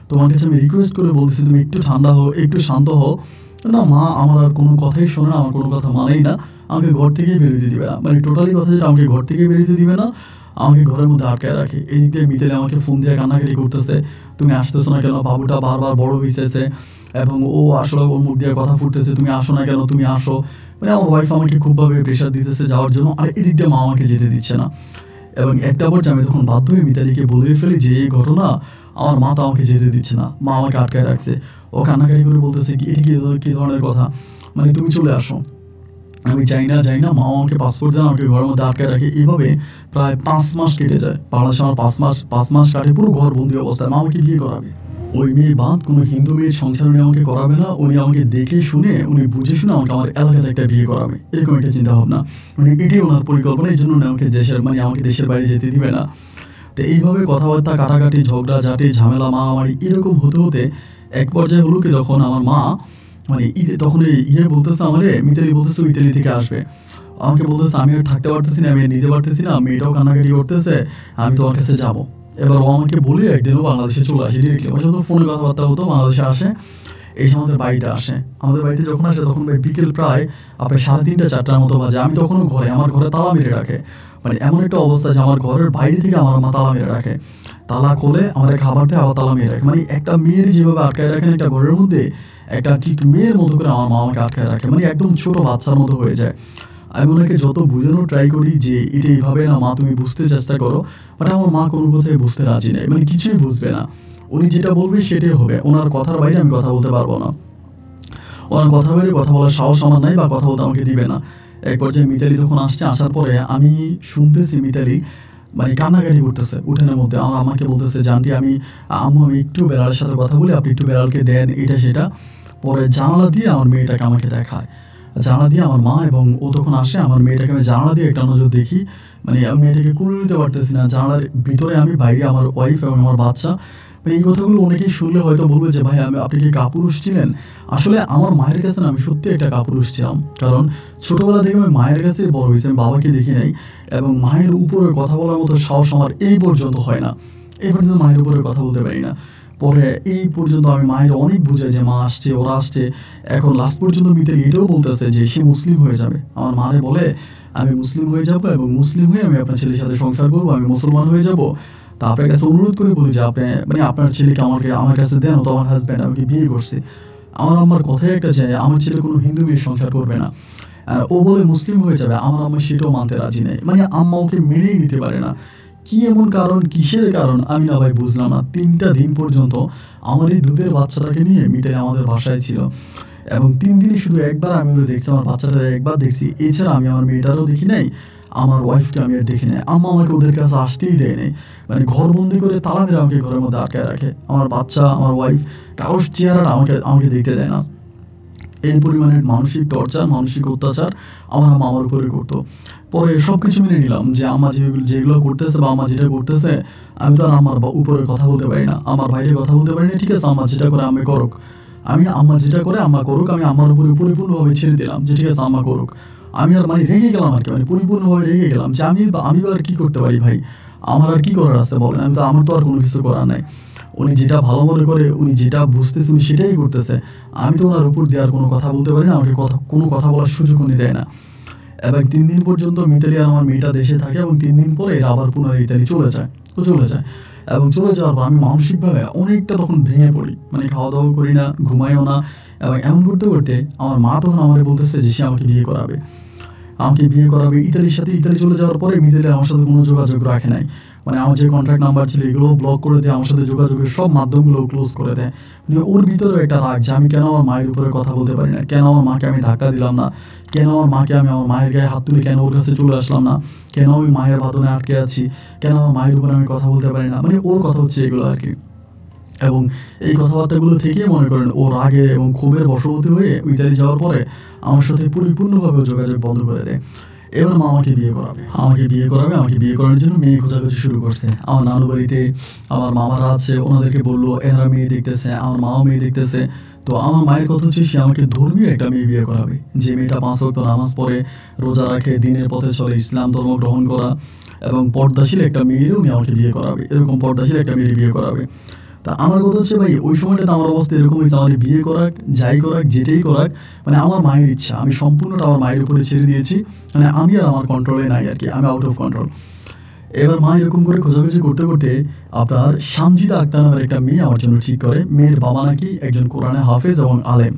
তোমার কাছে আমি রিকোয়েস্ট করে বলতেছি, তুমি একটু ঠান্ডা হও, একটু শান্ত হও। না মা, আমার আর কোনো কথাই শোনে না, আমার কোনো কথা মানেই না, আমাকে ঘর থেকেই বেরোতে দিবে না, মানে টোটালি কথা যেটা, আমাকে ঘর থেকেই বেরোতে দিবে না, আমাকে ঘরের মধ্যে আটকায় রাখে। এই দিক দিয়ে মিতালি আমাকে ফোন দিয়ে কান্নাকাটি করতেছে, তুমি আসতেছো না কেন, বাবুটা বারবার বড় হয়েছে, এবং ও আসলে ওর মুখ দিয়ে কথা ফুটতেছে, তুমি আসো না কেন, তুমি আসো। মানে আমার ওয়াইফ আমাকে খুবভাবে প্রেশার দিতেছে যাওয়ার জন্য, আর এদিক দিয়ে মা আমাকে যেতে দিচ্ছে না। এবং একটা পর্যায়ে আমি তখন বাধ্য হয়ে মিতালিকে বলে ফেলি যে এই ঘটনা, আমার মা তো আমাকে যেতে দিচ্ছে না, মা আমাকে আটকায় রাখছে। ও কান্নাকাটি করে বলতেছে কি, এটি কী ধরনের কথা, মানে তুমি চলে আসো। আমি যাই না, মা আমাকে পাসপোর্ট দেন, আমাকে ঘরের মধ্যে আটকায় রাখে। এইভাবে প্রায় 5 মাস কেটে যায়। বাংলাদেশে আমার 5 মাস কাটে পুরো ঘরবন্দি অবস্থায়। মা আমাকে বিয়ে করাবে, ওই মেয়ে বাদ কোনো হিন্দু মেয়ের সংসার উনি আমাকে করাবে না, উনি আমাকে দেখে শুনে, উনি বুঝে শুনে আমাকে আমার এলাকাতে একটা বিয়ে করাবে, এরকম একটা চিন্তা ভাবনা, মানে এটাই ওনার পরিকল্পনা। এই জন্য উনি আমাকে দেশের বাইরে যেতে দিবে না। তো এইভাবে কথাবার্তা কাটাকাটি, ঝগড়াঝাটি, ঝামেলা, মারামারি এরকম হতে হতে এক পর্যায়ে হলো কি, তখন আমার মা মানে তখন বলতেছে আমারে, মিতালি বলতেছে ইতালি থেকে আসবে, আমাকে বলতেছে আমি আর থাকতে পারতেছি না, আমি নিতে পারতেছি না, মেয়েটাও কান্নাকাটি করতেছে, আমি তোমার কাছে যাবো। এবার ও আমাকে বলে একদিনও বাংলাদেশে চলে আসে ডিরেক্টলি, ওর সাথে ফোনে কথাবার্তা হতো, বাংলাদেশে আসে, এসে আমাদের বাড়িতে আসে। আমাদের বাড়িতে যখন আসে তখন বিকেল প্রায় আপনার 3:30 4টার মতো বাজে। আমি তখনও ঘরে, আমার ঘরে তালা মেরে রাখে, মানে এমন একটা অবস্থা যে আমার ঘরের বাইরে থেকে আমার মা তালা মেরে রাখে, তালা খোলে, আমার খাবার দেয়, আবার তালা মেরে রাখে। মানে একটা মেয়ের যেভাবে আটকায় রাখেন একটা ঘরের মধ্যে, একটা ঠিক মেয়ের মতো করে আমার মা আমাকে আটকায় রাখে, মানে একদম ছোট বাচ্চার মতো হয়ে যায়। আমি ওনাকে যত বোঝানোর ট্রাই করি যে এটা এইভাবে না মা, তুমি বুঝতে চেষ্টা করো, বাট আমার মা কোনো কথাই বুঝতে রাজি নেই, মানে কিছুই বুঝবে না। উনি যেটা বলবে সেটাই হবে, ওনার কথার বাইরে আমি কথা বলতে পারবো না, ওনার কথার বাইরে কথা বলার সাহস আমার নাই, বা কথা বলতে আমাকে দিবে না। এক পর্যায়ে মিতালি তখন আসছে, আসার পরে আমি শুনতেছি মিতালি মানে কান্নাকাটি করতেছে উঠোনের মধ্যে। আমার আম্মাকে বলতেছে যে, "আন্টি আম্মু আমি একটু বেড়ালের সাথে কথা বলি, আপনি একটু বেড়ালকে দেন," এটা সেটা। পরে জানালা দিয়ে আমার মেয়েটাকে আমাকে দেখায়। জানালা দিয়ে আমার মা এবং ও তখন আসে, আমার মেয়েটাকে আমি জানালা দিয়ে একটা নজর দেখি। মানে আমি মেয়েটাকে কুলে নিতে পারতেছি না। জানালার ভিতরে আমি, বাইরে আমার ওয়াইফ এবং আমার বাচ্চা। মানে এই কথাগুলো অনেকেই শুনলে হয়তো বলবে যে, "ভাই আপনি কি কাপুরুষ ছিলেন?" আসলে আমার মায়ের কাছে না আমি সত্যিই একটা কাপুরুষ ছিলাম। কারণ ছোটবেলা থেকে আমি মায়ের কাছেই বড় হইছি। আমি বাবাকে দেখি নাই এবং মায়ের উপরে কথা বলার মতো সাহস আমার এই পর্যন্ত হয় না। এই পর্যন্ত মায়ের উপরে কথা বলতে পারি না। পরে এই পর্যন্ত আমি মায়ের অনেক বুঝাই যে, "মা আসছে, ওরা আসছে।" এখন লাস্ট পর্যন্ত মিতালি এটাও বলতেছে যে সে মুসলিম হয়ে যাবে। আমার মারে বলে, "আমি মুসলিম হয়ে যাবো এবং মুসলিম হয়ে আমি আপনার ছেলের সাথে সংসার করবো। আমি মুসলমান হয়ে যাবো। তা আপনার কাছে অনুরোধ করে বলি যে আপনি মানে আপনার ছেলেকে আমার কাছে দেন। ও তো আমার হাসব্যান্ড, আমাকে বিয়ে করছে।" আমার আম্মার কথাই একটা যে আমার ছেলে কোনো হিন্দু মেয়ের সংসার করবে না। ও বলে মুসলিম হয়ে যাবে। আমার আম্মা সেটাও মানতে রাজি নেই। মানে আম্মা ওকে মেনেই নিতে পারে না। কি এমন কারণ, কিসের কারণ আমি না ভাই বুঝলাম না। ৩ টা দিন পর্যন্ত আমার এই দুধের বাচ্চাটাকে নিয়ে মিতালি আমাদের বাসায় ছিল এবং ৩ দিনই শুধু একবার আমি ওরে দেখছি, আমার বাচ্চাটারে একবার দেখছি। এছাড়া আমি আমার মেয়েটারও দেখি নাই, আমার ওয়াইফকে আমি আর দেখি নাই। আম্মা আমাকে ওদের কাছে আসতেই দেয় নাই। মানে ঘরবন্দি করে তালা মেরে আমাকে ঘরের মধ্যে আটকায় রাখে। আমার বাচ্চা, আমার ওয়াইফ কারোর চেহারাটা আমাকে দেখতে দেয় না। এই পরিমাণের মানসিক টর্চার, মানসিক অত্যাচার আমার আম্মা আমার উপরে করতো। পরে সবকিছু মেনে নিলাম যে আম্মা যেগুলো করতেছে বা আম্মা যেটা করতেছে, আমি তো আর আম্মার উপরে কথা বলতে পারি না। আমার বাইরে কথা বলতে পারি না। ঠিক আছে, আম্মা যেটা করে আম্মা করুক। আম্মা যেটা করে আম্মা করুক। আমি আম্মার উপরে পরিপূর্ণভাবে ছেড়ে দিলাম যে ঠিক আছে আম্মা করুক। আমি আর মানে রেগে গেলাম আরকি। মানে পরিপূর্ণভাবে রেগে গেলাম যে আমি বা আর কি করতে পারি ভাই? আমার আর কি করার আছে বলেন? আমার তো আর কোনো কিছু করার নাই। উনি যেটা ভালো মনে করে, উনি যেটা বুঝতেছে উনি সেটাই করতেছে। আমি তো উনার উপর দিয়ে আর কোনো কথা বলতে পারি না। আমাকে কোনো কথা বলার সুযোগ উনি দেয় না। এবং ৩ দিন পর্যন্ত মিতালি আর আমার মেয়েটা দেশে থাকে এবং ৩ দিন পরে এরা আবার পুনরায় ইতালি চলে যায়। চলে যায় এবং চলে যাওয়ার পর আমি মানসিকভাবে অনেকটা তখন ভেঙে পড়ি। মানে খাওয়া-দাওয়া করি না, ঘুমাইও না এবং এমন করতে আমার মা তখন আমারে বলতেছে যে সে আমাকে বিয়ে করাবে। আমাকে বিয়ে করাবে ইতালির সাথে। ইতালি চলে যাওয়ার পরে মিতালি আমার সাথে কোনো যোগাযোগ রাখে নাই। মানে আমার যে কন্ট্যাক্ট নাম্বার ছিল এগুলোও ব্লক করে দেয়। আমার সাথে যোগাযোগের সব মাধ্যমগুলোও ক্লোজ করে দেয়। মানে ওর ভিতরেও একটা রাগ যে আমি কেন আমার মায়ের উপরে কথা বলতে পারি না? কেন আমার মাকে আমি ধাক্কা দিলাম না? কেন আমার মাকে আমি আমার মায়ের গায়ে হাত তুলে কেন ওর কাছে চলে আসলাম না? কেন আমি মায়ের বাঁধনে আটকে আছি? কেন আমার মায়ের উপরে আমি কথা বলতে পারি না? মানে ওর কথা হচ্ছে এগুলো আরকি। এবং এই কথাবার্তাগুলো থেকেই মনে করেন ও রাগে এবং ক্ষোভের বশবর্তী হয়ে ইতালি যাওয়ার পরে আমার সাথে পরিপূর্ণভাবে যোগাযোগ বন্ধ করে দেয়। এবার মা আমাকে বিয়ে করাবে। আমাকে বিয়ে করানোর জন্য মেয়ে খোঁজাখুঁজি শুরু করছে। আমার নানু বাড়িতে আমার মামারা আছে, ওনাদেরকে বলল এনারা মেয়ে দেখতেছে, আমার মাও মেয়ে দেখতেছে। তো আমার মায়ের কথা হচ্ছে সে আমাকে ধর্মীয় একটা মেয়ে বিয়ে করাবে। যে মেয়েটা ৫ ওয়াক্ত নামাজ পড়ে, রোজা রাখে, দ্বীনের পথে চলে, ইসলাম ধর্ম গ্রহণ করা এবং পর্দাশীল একটা মেয়েরও উনি আমাকে বিয়ে করাবে। এরকম পর্দাশীল একটা মেয়ের বিয়ে করাবে। তা আমার কথা হচ্ছে ভাই ওই সময়টাতে আমার অবস্থা এরকম হয়েছে, আমার বিয়ে করাক, যাই করাক, যেটাই করাক, মানে আমার মায়ের ইচ্ছা। আমি সম্পূর্ণটা আমার মায়ের উপরে ছেড়ে দিয়েছি। মানে আমি আর আমার কন্ট্রোলে নাই আরকি। আমি আউট অফ কন্ট্রোল। এবার মা এরকম করে খোঁজাখুঁজি করতে আপনার সানজিদা আক্তার নামের একটা মেয়ে আমার জন্য ঠিক করে। মেয়ের বাবা নাকি একজন কোরআনে হাফেজ এবং আলেম।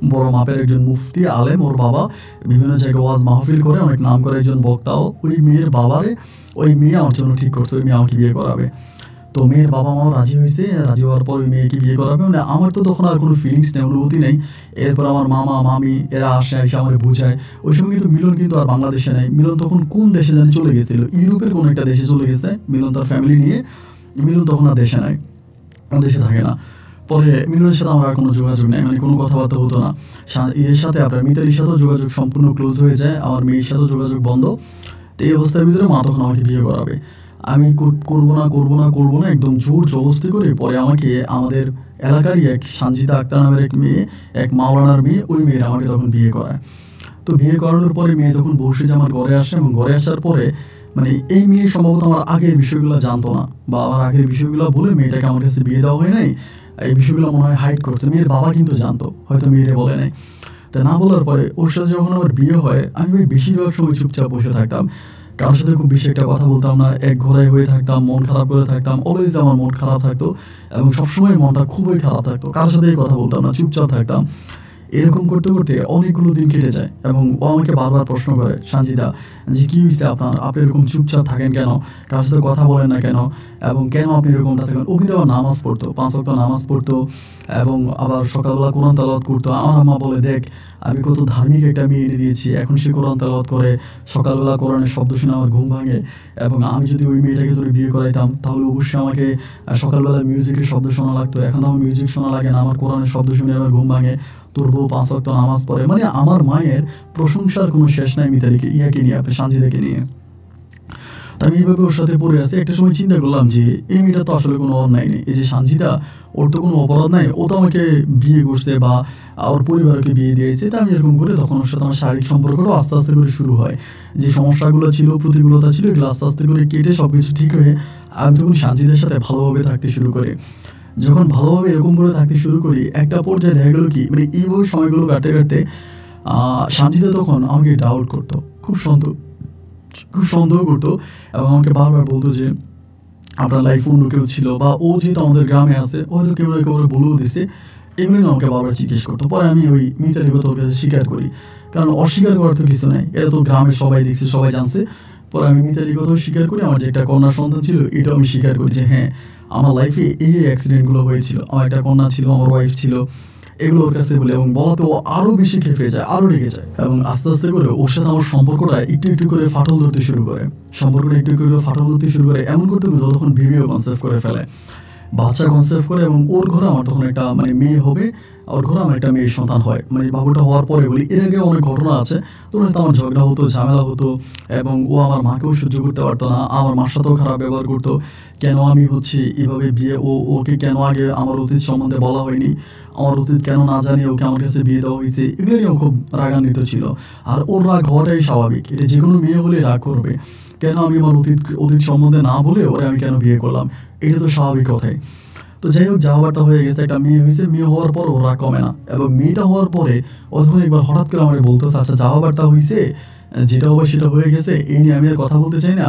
বড় মাপের একজন মুফতি, আলেম। ওর বাবা বিভিন্ন জায়গায় ওয়াজ মাহফিল করে, অনেক নাম করে একজন বক্তাও। ওই মেয়ের বাবারে ওই মেয়ে আমার জন্য ঠিক করছে, ওই মেয়ে আমাকে বিয়ে করাবে। তো মেয়ের বাবা-মাও রাজি হইছে। রাজি হওয়ার পর ওই মেয়েকে বিয়ে করাবে। মানে আমার তো তখন আর কোনো ফিলিংস নেই, অনুভূতি নেই। এরপর আমার মামা, মামি এরা এসে আমারে বুঝায়। ওই সময় কিন্তু মিলন কিন্তু আর বাংলাদেশে নাই। মিলন তখন কোন দেশে জানি চলে গেছিল। ইউরোপের কোনো একটা দেশে চলে গেছে। মিলন তার ফ্যামিলি নিয়ে। মিলন তখন আর দেশে নাই। দেশে থাকে না। পরে মিলনের সাথে আমার আর কোনো যোগাযোগ নেই। মানে কোনো কথাবার্তা হতো না। এর সাথে আপনার মিতালির সাথেও যোগাযোগ সম্পূর্ণ ক্লোজ হয়ে যায়। আমার মেয়ের সাথেও যোগাযোগ বন্ধ। তো এই অবস্থার ভিতরে মা তখন আমাকে বিয়ে করাবে। আমি করব না একদম জোর জবরদস্তি করে পরে আমাকে আমাদের এলাকারই এক সানজিদা আক্তার নামের এক মেয়ে, এক মাওলানার মেয়ে, ওই মেয়েরা আমাকে তখন বিয়ে করায়। তো বিয়ে করানোর পরে মেয়ে তখন বসে যে আমার ঘরে আসে এবং ঘরে আসার পরে মানে এই মেয়ে সম্ভবত আমার আগের বিষয়গুলো জানতো না বা আমার আগের বিষয়গুলো বলে মেয়েটাকে আমার কাছে বিয়ে দেওয়া হয় নাই। এই বিষয়গুলো মনে হয় হাইড করছে। মেয়ের বাবা কিন্তু জানতো, হয়তো মেয়েরে বলে নাই। তা না বলার পরে ওর সাথে যখন আমার বিয়ে হয় আমি ওই বেশিরভাগ সময় চুপচাপ বসে থাকতাম। কারোর সাথে খুব বেশি একটা কথা বলতাম না। এক ঘোড়ায় হয়ে থাকতাম, মন খারাপ করে থাকতাম। অলওয়েজ আমার মন খারাপ থাকতো এবং সবসময় মনটা খুবই খারাপ থাকতো। কারোর সাথেই কথা বলতাম না, চুপচাপ থাকতাম। এরকম করতে করতে অনেকগুলো দিন কেটে যায় এবং ও আমাকে বারবার প্রশ্ন করে, সানজিদা যে কী হয়েছে আপনার, আপনি এরকম চুপচাপ থাকেন কেন, কারোর সাথে কথা বলেন না কেন, এবং কেন আপনি এরকমটা থাকেন। ও কিন্তু আবার নামাজ পড়তো, 5 ওয়াক্ত নামাজ পড়তো এবং আবার সকালবেলা কোরআন তেলাওয়াত করতো। আমার আম্মা বলে, দেখ আমি কত ধার্মিক একটা মেয়ে এনে দিয়েছি, এখন সে কোরআন তেলাওয়াত করে, সকালবেলা কোরআনের শব্দ শুনে আমার ঘুম ভাঙে, এবং আমি যদি ওই মেয়েটাকে তোরে বিয়ে করাইতাম তাহলে অবশ্যই আমাকে সকালবেলা মিউজিকের শব্দ শোনা লাগতো, এখন আমার মিউজিক শোনা লাগে না, আমার কোরআনের শব্দ শুনে আমার ঘুম ভাঙে, তোর বউ 5 ওয়াক্ত নামাজ পড়ে। মানে আমার মায়ের প্রশংসার কোনো শেষ নাই মিতালিকে, ইয়াকে নিয়ে, আপনি সানজিদাকে নিয়ে। তা আমি এইভাবে ওর সাথে পড়ে আছি। একটা সময় চিন্তা করলাম যে এই মেয়েটা তো আসলে কোনো অন্যায় নেই, এই যে সানজিদা, ওর তো কোনো অপরাধ নাই, ও তো আমাকে বিয়ে করছে বা ওর পরিবারকে বিয়ে দিয়েছে। তা আমি এরকম করে তখন ওর সাথে আমার শারীরিক সম্পর্কটাও আস্তে আস্তে করে শুরু হয়। যে সমস্যাগুলো ছিল, প্রতিকূলতা ছিল, এগুলো আস্তে আস্তে করে কেটে সব কিছু ঠিক হয়ে আমি তখন সানজিদার সাথে ভালোভাবে থাকতে শুরু করি। যখন ভালোভাবে এরকম করে থাকতে শুরু করি, একটা পর্যায়ে দেখা গেলো কি, মানে এইভাবে সময়গুলো কাটতে কাটতে সানজিদা তখন আমাকে ডাউট করতো, খুব সন্দেহ করতো, এবং আমাকে বারবার বলতো যে আপনার লাইফ অন্য কেউ ছিল, বা ও যেহেতু আমাদের গ্রামে আছে হয়তো কেউ না কেউ বলেও দিছে, এগুলো নিয়ে আমাকে বারবার জিজ্ঞেস করতো। পরে আমি ওই মিতালি কথা ওর কাছে স্বীকার করি, কারণ অস্বীকার করার তো কিছু নাই, এটা তো গ্রামের সবাই দেখছে, সবাই জানছে। পরে আমি মিতালি কথাও স্বীকার করি, আমার যে একটা কন্যা সন্তান ছিল এটাও আমি স্বীকার করি যে হ্যাঁ আমার লাইফে এই অ্যাক্সিডেন্টগুলো হয়েছিল, আমার একটা কন্যা ছিল, আমার ওয়াইফ ছিল, এগুলো ওর কাছে বলে, এবং বলাতে ও আরও বেশি খেপে যায়, আরও রেগে যায়, এবং আস্তে আস্তে করে ওর সাথে আমার সম্পর্কটা একটু একটু করে ফাটল ধরতে শুরু করে, এমন করতে করতে তখন ভিডিও কনসেপ্ট করে ফেলে, বাচ্চা কনসেপ্ট করে, এবং ওর ঘরে আমার তখন একটা মানে মেয়ে হবে, ওর ঘরে আমার একটা মেয়ের সন্তান হয়। মানে বাবুটা হওয়ার পরে বলি, এর আগে অনেক ঘটনা আছে, তোর সাথে আমার ঝগড়া হতো, ঝামেলা হতো, এবং ও আমার মাকেও সহ্য করতে পারতো না, আমার মার সাথেও খারাপ ব্যবহার করতো। কেন আমি হচ্ছে এভাবে বিয়ে, ওকে কেন আগে আমার অতীত সম্বন্ধে বলা হয়নি, আমার অতীত কেন না জানি ওকে আমার কাছে বিয়ে দেওয়া হয়েছে, এগুলো নিয়েও খুব রাগান্বিত ছিল। আর ওর রাগ হওয়াটাই স্বাভাবিক, এটা যে কোনো মেয়ে হলে রাগ করবে, কেন আমি আমার অতীত সম্বন্ধে না বলে ওরে আমি কেন বিয়ে করলাম, এটা তো স্বাভাবিক কথাই। তো যাই হোক, যাওয়াটা হয়ে গেছে, একটা মেয়ে হয়েছে, মেয়ে হওয়ার পর ওরা কমে না, এবং মেয়েটা হওয়ার পরে ও তখন একবার হঠাৎ করে আমার বলতেছে, আচ্ছা যাওয়াবারটা হয়েছে, যেটা হবে সেটা হয়ে গেছে, এই নিয়ে আমি আর কথা বলতে চাই না,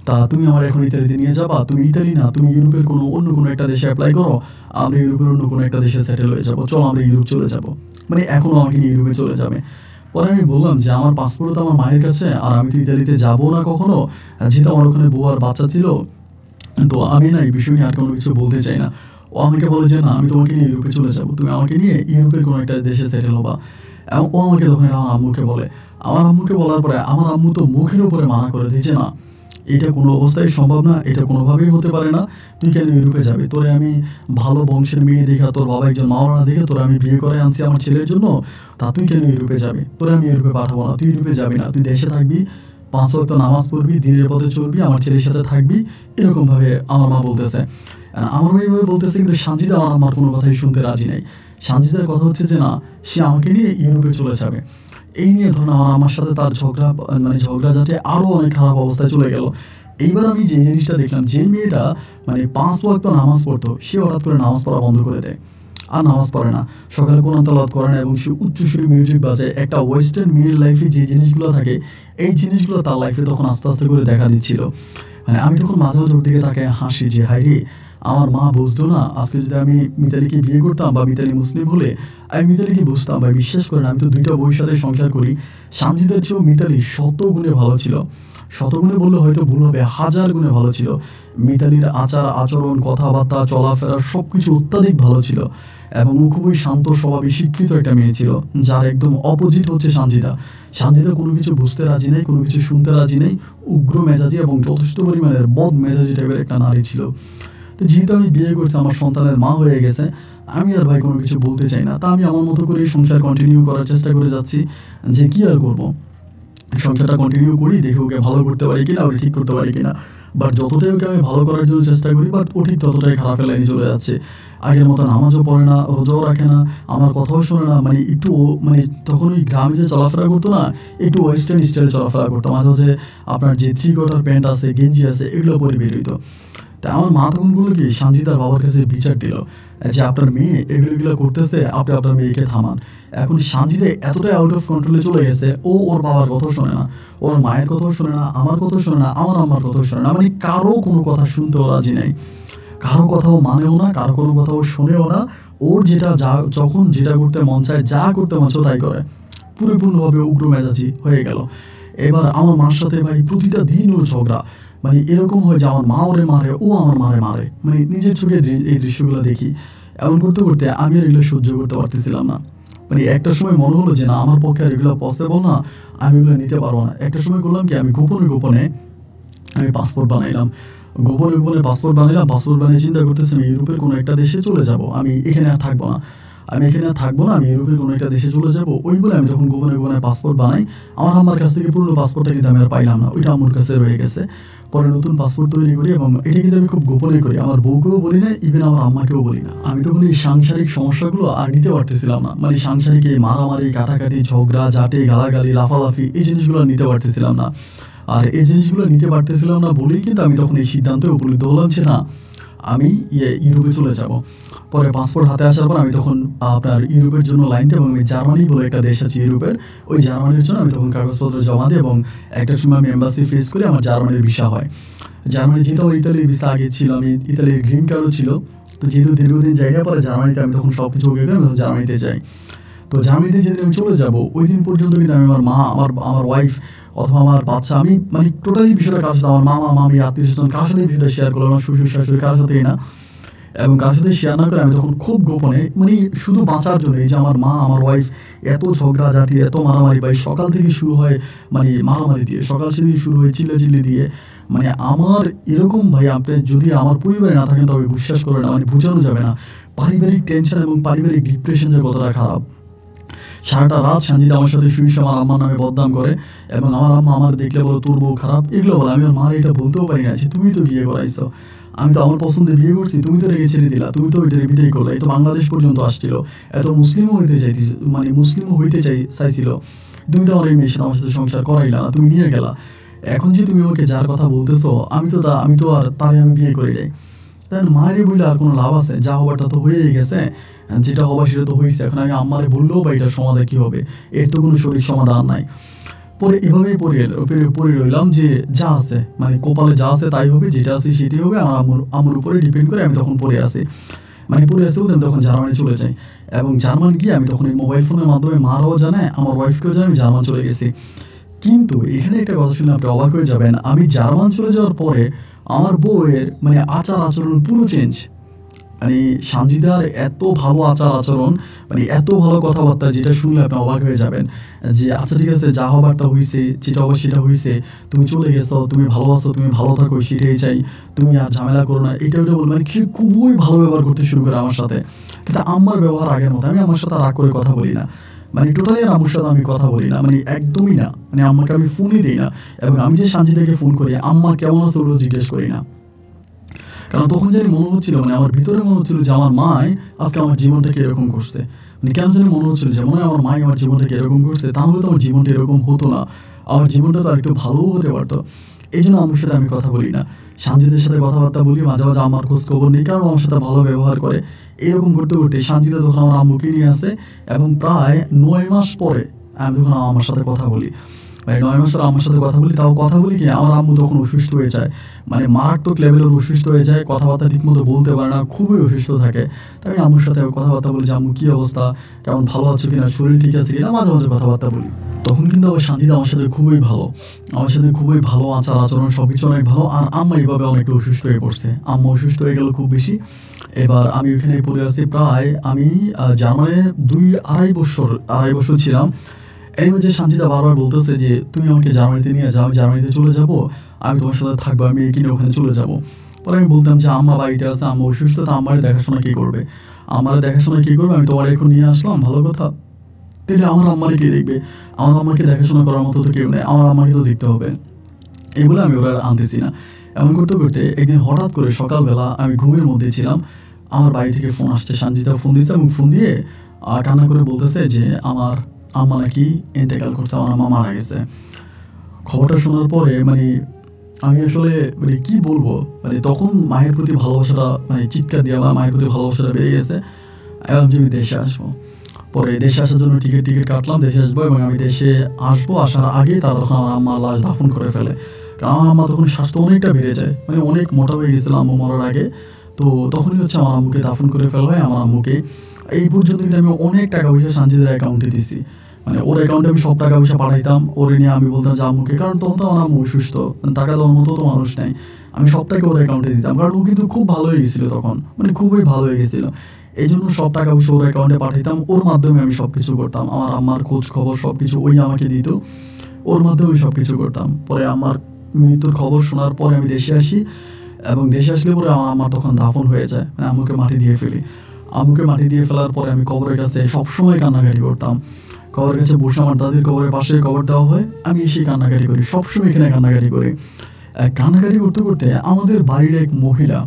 তা তুমি আমার এখন ইতালিতে নিয়ে যাবা, তুমি ইতালি না, তুমি ইউরোপের অন্য কোনো একটা দেশে অ্যাপ্লাই করো, আমরা ইউরোপের অন্য কোনো একটা দেশে সেটেল হয়ে যাবো, চলো আমরা ইউরোপ চলে যাবো, মানে এখনও আমাকে নিয়ে ইউরোপে চলে যাবে। পরে আমি বললাম যে আমার পাসপোর্ট তো আমার মায়ের কাছে, আর আমি তো ইতালিতে যাবো না কখনো, যেহেতু আমার ওখানে বউ আর বাচ্চা ছিল, তো আমি না এই বিষয় নিয়ে আর কোনো কিছু বলতে চাই না। ও আমাকে বলে যে না, আমি তোমাকে নিয়ে ইউরোপে চলে যাবো, তুমি আমাকে নিয়ে ইউরোপের কোনো একটা দেশে সেটেল হবা। এবং ও আমাকে তখন আমার আম্মুকে বলে, আমার আম্মুকে বলার পরে আমার আম্মু তো মুখের উপরে মানা করে দিয়েছে, না এটা কোনো অবস্থায় সম্ভব না, এটা কোনোভাবেই হতে পারে না, তুই কেন ইউরোপে যাবি, তোরে আমি ভালো বংশের মেয়ে দেখা, তোর বাবা একজন মাওলানা দেখে তোরে আমি বিয়ে করে আনছি আমার ছেলের জন্য, তা তুই কেন ইউরোপে যাবি, তোরে আমি ইউরোপে পাঠাবো না, তুই ইউরোপে যাবি না, তুই দেশে থাকবি, 5 ওয়াক্ত নামাজ পড়বি, দিনের পথে চলবি, আমার ছেলের সাথে থাকবি, এরকমভাবে আমার মা বলতেছে। আমার মা এইভাবে বলতেছে, কিন্তু সানজিদা আমার কোনো কথাই শুনতে রাজি নেই। সানজিদার কথা হচ্ছে যে না, সে আমাকে নিয়ে ইউরোপে চলে যাবে। এই নিয়ে ধরুন আমার সাথে তার ঝগড়া যাতে আরও অনেক খারাপ অবস্থায় চলে গেল। এইবার আমি যে জিনিসটা দেখলাম, যে মেয়েটা মানে 5 ওয়াক্ত নামাজ পড়তো, সে হঠাৎ করে নামাজ পড়া বন্ধ করে দেয়, আর নামাজ পড়ে না, সকালে কোরআন তেলাওয়াত করে না, এবং সে উচ্চস্বরে মিউজিক বাজায়। একটা ওয়েস্টার্ন মেয়ের লাইফে যে জিনিসগুলো থাকে, এই জিনিসগুলো তার লাইফে তখন আস্তে আস্তে করে দেখা দিচ্ছিল। মানে আমি তখন মাঝে মাঝে ওর দিকে তাকে হাসি যে হাই রে, আমার মা বুঝতো না, আজকে যদি আমি মিতালিকে বিয়ে করতাম বা মিতালি মুসলিম হলে আমি মিতালিকে বুঝতাম, বা বিশ্বাস করেন আমি তো 2টা বউয়ের সাথে সংসার করি, সানজিদার চেয়েও মিতালি 100 গুণে ভালো ছিল, 100 গুণে বললে হয়তো ভুল হবে, 1000 গুণে ভালো ছিল। মিতালির আচার আচরণ, কথাবার্তা, চলাফেরা সব কিছু অত্যাধিক ভালো ছিল, এবং ও খুবই শান্ত স্বভাবে শিক্ষিত একটা মেয়ে ছিল, যার একদম অপোজিট হচ্ছে সানজিদা। সানজিদা কোনো কিছু বুঝতে রাজি নেই, কোনো কিছু শুনতে রাজি নেই, উগ্র মেজাজি এবং যথেষ্ট পরিমাণের বদ মেজাজি টাইপের একটা নারী ছিল। তো যেহেতু আমি বিয়ে করছি, আমার সন্তানের মা হয়ে গেছে, আমি আর ভাই কোনো কিছু বলতে চাই না, তা আমি আমার মতো করে সংসার কন্টিনিউ করার চেষ্টা করে যাচ্ছি, যে কি আর করবো, সংসারটা কন্টিনিউ করি, দেখি ওকে ভালো করতে পারি কিনা, ওকে ঠিক করতে পারি কিনা। বাট যতটাই ওকে আমি ভালো করার জন্য চেষ্টা করি, বাট ও ঠিক ততটাই খারাপের লাইনে চলে যাচ্ছে। আগের মতো নামাজও পড়ে না, রোজাও রাখে না, আমার কথাও শোনে না, মানে একটু মানে তখন ওই গ্রামে যে চলাফেরা করতো না, একটু ওয়েস্টার্ন স্টাইলে চলাফেরা করতো, মাঝে মাঝে আপনার যে 3/4 প্যান্ট আছে, গেঞ্জি আছে, এগুলো পরে বের হইতো। তা আমার মা তখন বললো কি, সানজিদার বাবার কাছে বিচার দিল যে আপনার মেয়ে এগুলো করতেছে, আপনি আপনার মেয়েকে থামান। এখন সানজিদা এতটাই আউট অফ কন্ট্রোলে চলে গেছে, ওর বাবার কথাও শোনে না, ওর মায়ের কথাও শোনে না, আমার কথাও শোনে না, আমার আম্মার কথাও শোনে না, মানে কারো কোনো কথা শুনতেও রাজি নাই। কারো কথাও মানেও না, কারো কোনো কথাও শোনেও না। ওর যেটা যখন যেটা করতে মন চায়, যা করতে মন চায় তাই করে। পরিপূর্ণভাবে উগ্র মেজাজি হয়ে গেল। এবার আমার মার সাথে ভাই প্রতিটা দিন ওর ঝগড়া। মানে এরকম হয় যে আমার মা ওরে মারে, ও আমার মারে মারে। মানে নিজের চোখে এই দৃশ্যগুলো দেখি। এমন করতে করতে আমি আর এগুলো সহ্য করতে পারতেছিলাম না। মানে একটা সময় মনে হলো যে না, আমার পক্ষে আর এগুলো পসিবল না, আমি এগুলো নিতে পারবো না। একটা সময় করলাম কি, আমি গোপনে গোপনে আমি পাসপোর্ট বানাইলাম। গোপনে গোপনে পাসপোর্ট বানাইলাম। পাসপোর্ট বানিয়ে চিন্তা করতেছি আমি ইউরোপের কোনো একটা দেশে চলে যাব। আমি এখানে আর থাকবো না। আমি এখানে আর থাকবো না, আমি ইউরোপের কোনো একটা দেশে চলে যাব। ওই বলে আমি তখন গোপনে গোপনে পাসপোর্ট বানাই। আমার আম্মার কাছ থেকে পুরনো পাসপোর্টটা কিন্তু আমি আর পাইলাম না, ওইটা আম্মুর কাছে রয়ে গেছে। পরে নতুন পাসপোর্ট তৈরি করি এবং এটা কিন্তু আমি খুব গোপনে করি। আমার বউকেও বলি না, ইভেন আমার আম্মাকেও বলি না। আমি তখন এই সাংসারিক সমস্যাগুলো আর নিতে পারতেছিলাম না। মানে সাংসারিক এই মারামারি, কাটাকাটি, ঝগড়া ঝাঁটি, গালাগালি, লাফালাফি, এই জিনিসগুলো নিতে পারতেছিলাম না। আর এই জিনিসগুলো নিতে পারতেছিলাম না বলেই কিন্তু আমি তখন এই সিদ্ধান্তে উপনীত হলাম যে না, আমি ইউরোপে চলে যাব। পরে পাসপোর্ট হাতে আসার পর আমি তখন আপনার ইউরোপের জন্য লাইন দিই এবং আমি জার্মানি বলে একটা দেশ আছে ইউরোপের, ওই জার্মানির জন্য আমি তখন কাগজপত্র জমা দিই এবং একটা সময় আমি এম্বাসি ফেস করে আমার জার্মানির ভিসা হয়। জার্মানি যেহেতু আমার ইতালির ভিসা আগে ছিল, আমি ইতালির গ্রিন কার্ডও ছিল, তো যেহেতু দীর্ঘদিন জায়গা পরে জার্মানিতে আমি তখন সব কিছু ওকে করে আমি তখন জার্মানিতে যাই। তো জার্মানিতে যেদিন আমি চলে যাব ওই দিন পর্যন্ত কিন্তু আমি আমার মা, আমার ওয়াইফ অথবা আমার বাচ্চা, আমি মানে টোটালি বিষয়টা কারোর সাথে, আমার মামা মামি আত্মীয় স্বজন কার সাথে বিষয়টা শেয়ার করলাম না, শ্বশুর শাশুড়ি কারোর সাথেই না। এবং কার সাথে শেয়ার না করে আমি তখন খুব গোপনে, মানে শুধু বাঁচার জন্য, এই যে আমার মা আমার ওয়াইফ এত ঝগড়াঝাটি, এত মারামারি, ভাই সকাল থেকে শুরু হয় মানে মারামারি দিয়ে, সকাল থেকে শুরু হয় চিল্লাচিল্লি দিয়ে। মানে আমার এরকম ভাই, আপনি যদি আমার পরিবারে না থাকেন তবে বিশ্বাস করেন না, মানে বোঝানো যাবে না পারিবারিক টেনশন এবং পারিবারিক ডিপ্রেশন যে কতটা খারাপ। সারাটা রাত সানজিদা আমার সাথে শুয়ে আমার আম্মার নামে বদনাম করে এবং আমার আম্মা আমার দেখলে বলো তোর বউ খারাপ, এগুলো বলে। আমি আমার মার এটা বলতেও পারি না যে তুমি তো বিয়ে করাইছো, আমি তো আমার পছন্দে বিয়ে করছি, তুমি তো রেখে ছেড়ে দিলা, তুমি তো ওইটার বিদায় করলে, এই তো বাংলাদেশ পর্যন্ত আসছিল, এত মুসলিমও হইতে চাইছিল, মানে মুসলিমও হইতে চাইছিল, তুমি তো আমার এই মেয়ের সাথে আমার সাথে সংসার করাইলা না, তুমি নিয়ে গেলা। এখন যে তুমি আমাকে যার কথা বলতেছো, আমি তো আর তারে আমি বিয়ে করে যাই, তাই মায়েরই বললে আর কোনো লাভ আছে? যা হবার তা তো হয়েই গেছে, যেটা হবার সেটা তো হয়েছে। এখন আমি আম্মারে বললেও বা এটার সমাধান কী হবে? এর তো কোনো সঠিক সমাধান নাই। পরে এভাবেই পড়ে রইলাম যে যা আছে, মানে কপালে যা আছে তাই হবে, যেটা আছে সেটাই হবে। আমার আমার উপরে ডিপেন্ড করে আমি তখন পড়ে আসি। মানে পড়ে আসে বলতে আমি তখন জার্মানি চলে যাই এবং জার্মান গিয়ে আমি তখন এই মোবাইল ফোনের মাধ্যমে মারাও জানে, আমার ওয়াইফকেও জানে আমি জার্মান চলে গেছি। কিন্তু এখানে একটা কথা শুনে আপনি অবাক হয়ে যাবেন, আমি জার্মান চলে যাওয়ার পরে আমার বউয়ের মানে আচার আচরণ পুরো চেঞ্জ। মানে সানজিদার এত ভালো আচার আচরণ, মানে এত ভালো কথাবার্তা, যেটা শুনলে আপনি অবাক হয়ে যাবেন যে আচ্ছা ঠিক আছে, যা হবার তা হয়েছে, যেটা হবার সেটা হয়েছে, তুমি চলে গেছো, তুমি ভালো আছো, তুমি ভালো থাকো, সেটাই চাই, তুমি আর ঝামেলা করো না, এটা ওটা বল। মানে সে খুবই ভালো ব্যবহার করতে শুরু করে আমার সাথে। কিন্তু আমার ব্যবহার আগের মতো, আমি আমার সাথে রাগ করে কথা বলি না, মানে টোটালি আর আম্মুর সাথে আমি কথা বলি না, মানে একদমই না। মানে আম্মাকে আমি ফোনই দিই না এবং আমি যে সানজিদাকে ফোন করি, আম্মা কেমন আছে ওগুলো জিজ্ঞেস করি না। কারণ তখন জানি মনে হচ্ছিল, মানে আমার ভিতরে মনে হচ্ছিল যে আমার মাই আজকে আমার জীবনটাকে এরকম করছে। মানে কেন জানি মনে হচ্ছিল যে মনে হয় আমার মাই আমার জীবনটাকে এরকম করছে, তাহলে তো আমার জীবনটা এরকম হতো না, আমার জীবনটা তো আর একটু ভালোও হতে পারতো। এই জন্য আম্মুর সাথে আমি কথা বলি না, সানজিদের সাথে কথাবার্তা বলি, মাঝে মাঝে আমার খোঁজ খবর নেই, কারণ আমার সাথে ভালো ব্যবহার করে। এরকম করতে করতে সানজিদা যখন আমার আম্মুকে নিয়ে আসে এবং প্রায় 9 মাস পরে আমি যখন আমার সাথে কথা বলি, মানে 9 মাস পর আমার সাথে কথা বলি, তাও কথা বলি কি, আমার আম্মু তখন অসুস্থ হয়ে যায়, মানে মারাত্মক লেভেলের অসুস্থ হয়ে যায়, কথাবার্তা ঠিকমতো বলতে পারে না, খুবই অসুস্থ থাকে। তাই আমি আম্মুর সাথে কথাবার্তা বলি যে আম্মু কী অবস্থা, কেমন ভালো আছো কিনা, শরীর ঠিক আছে কিনা, মাঝে মাঝে কথাবার্তা বলি। তখন কিন্তু আমার সানজিদা আমার সাথে খুবই ভালো, আমার সাথে খুবই ভালো আচার আচরণ, সব কিছু অনেক ভালো। আর আম্মা এইভাবে অনেকটা অসুস্থ হয়ে পড়ছে, আম্মা অসুস্থ হয়ে গেল খুব বেশি। এবার আমি ওইখানে পড়ে আসি, প্রায় আমি জার্মানে 2-2.5 বছর ছিলাম। এর মধ্যে সানজিদা বারবার বলতেছে যে তুমি আমাকে জার্মানিতে নিয়ে যাও, আমি জার্মানিতে চলে যাব, আমি তোমার সাথে থাকবো, আমি কিনে ওখানে চলে যাব। পরে আমি বলতাম যে আম্মা বাড়িতে আছে, আম্মা অসুস্থ, তা আমার দেখাশোনা কী করবে, আমার দেখাশোনা কী করবে, আমি তোমার এখন নিয়ে আসলাম, ভালো কথা, তাহলে আমার আম্মারে কে দেখবে, আমার আম্মাকে দেখাশোনা করার মতো তো কেউ নেই, আমার আম্মাকে তো দেখতে হবে। এগুলো আমি ওরা আনতেছি না। এমন করতে করতে একদিন হঠাৎ করে সকালবেলা আমি ঘুমের মধ্যে ছিলাম, আমার বাড়ি থেকে ফোন আসছে, সানজিদা ফোন দিচ্ছে এবং ফোন দিয়ে কান্না করে বলতেছে যে আমার আম্মা নাকি ইন্তেকাল করছে, আমার আম্মা মারা গেছে। খবরটা শোনার পরে মানে আমি আসলে মানে কী বলবো, মানে তখন মায়ের প্রতি ভালোবাসাটা, মানে চিৎকার দিয়ে আমার মায়ের প্রতি ভালোবাসাটা বেড়ে গেছে। এবং যে আমি দেশে আসবো, পরে দেশে আসার জন্য টিকিট কাটলাম, দেশে আসবো এবং আমি দেশে আসবো, আসার আগেই তারা তখন আমার আম্মা লাশ দাফন করে ফেলে। কারণ আমার আম্মা তখন স্বাস্থ্য অনেকটা বেড়ে যায়, মানে অনেক মোটা হয়ে গেছিলো আম্মু মরার আগে। তো তো তখনই হচ্ছে আমার আম্মুকে দাফন করে ফেলা হয়। আমার আম্মুকে এই পর্যন্ত কিন্তু আমি অনেক টাকা পয়সা সানজিদের অ্যাকাউন্টে দিছি, মানে ওর অ্যাকাউন্টে আমি সব টাকা পয়সা পাঠাইতাম। ওরে নিয়ে আমি বলতাম যে আম্মুকে, কারণ তখন তো আমার আম্মু অসুস্থ, টাকা দেওয়ার মতো তো মানুষ নাই, আমি সব টাকা ওর অ্যাকাউন্টে দিতাম। কারণ ও কিন্তু খুব ভালো হয়ে গেছিলো তখন, মানে খুবই ভালো হয়ে গেছিলো। এই জন্য সব টাকা পয়সা ওর অ্যাকাউন্টে পাঠাইতাম, ওর মাধ্যমে আমি সব কিছু করতাম। আমার আম্মার খোঁজ খবর সব কিছু ওই আমাকে দিত, ওর মাধ্যমে সব কিছু করতাম। পরে আমার মৃত্যুর খবর শোনার পরে আমি দেশে আসি, এবং দেশে আসলে পরে আমার তখন দাফন হয়ে যায়, মানে আম্মুকে মাটি দিয়ে ফেলি। আম্মুকে মাটি দিয়ে ফেলার পরে আমি কবরের কাছে সবসময় কান্নাকাটি করতাম। কবরের কাছে বসে, আমার দাদির কবরের পাশে কবর দেওয়া হয়, আমি এসে কান্নাকাটি করি, সবসময় এখানে কান্নাকাটি করি। কান্নাকাটি করতে করতে আমাদের বাড়ির এক মহিলা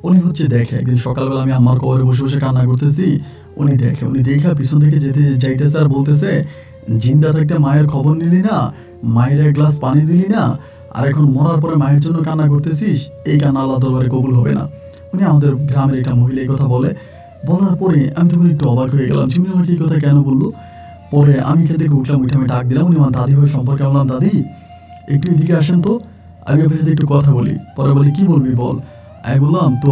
উনি হচ্ছে দেখে, একদিন সকালবেলা আমি আমার কবরে বসে বসে কান্না করতেছি, উনি দেখে পিছন থেকে যেতে যাইতেছে আর বলতেছে, জিন্দা থাকতে মায়ের খবর নিলি না, মায়ের এক গ্লাস পানি দিলি না, আর এখন মরার পরে মায়ের জন্য কান্না করতেছিস, এই কান্না আল্লাহ দরবারে কবুল হবে না। উনি আমাদের গ্রামের একটা মহিলা এই কথা বলার পরে আমি তখন একটু অবাক হয়ে গেলাম, তুমি আমাকে এই কথা কেন বললো। পরে আমি এখান থেকে উঠলাম, উঠে আমি ডাক দিলাম, উনি আমার দাদি হয়ে সম্পর্কে বললাম, দাদি একটু এদিকে আসেন তো, আমি আপনার সাথে একটু কথা বলি। পরে বলি, কি বলবি বল। আমি বললাম, তো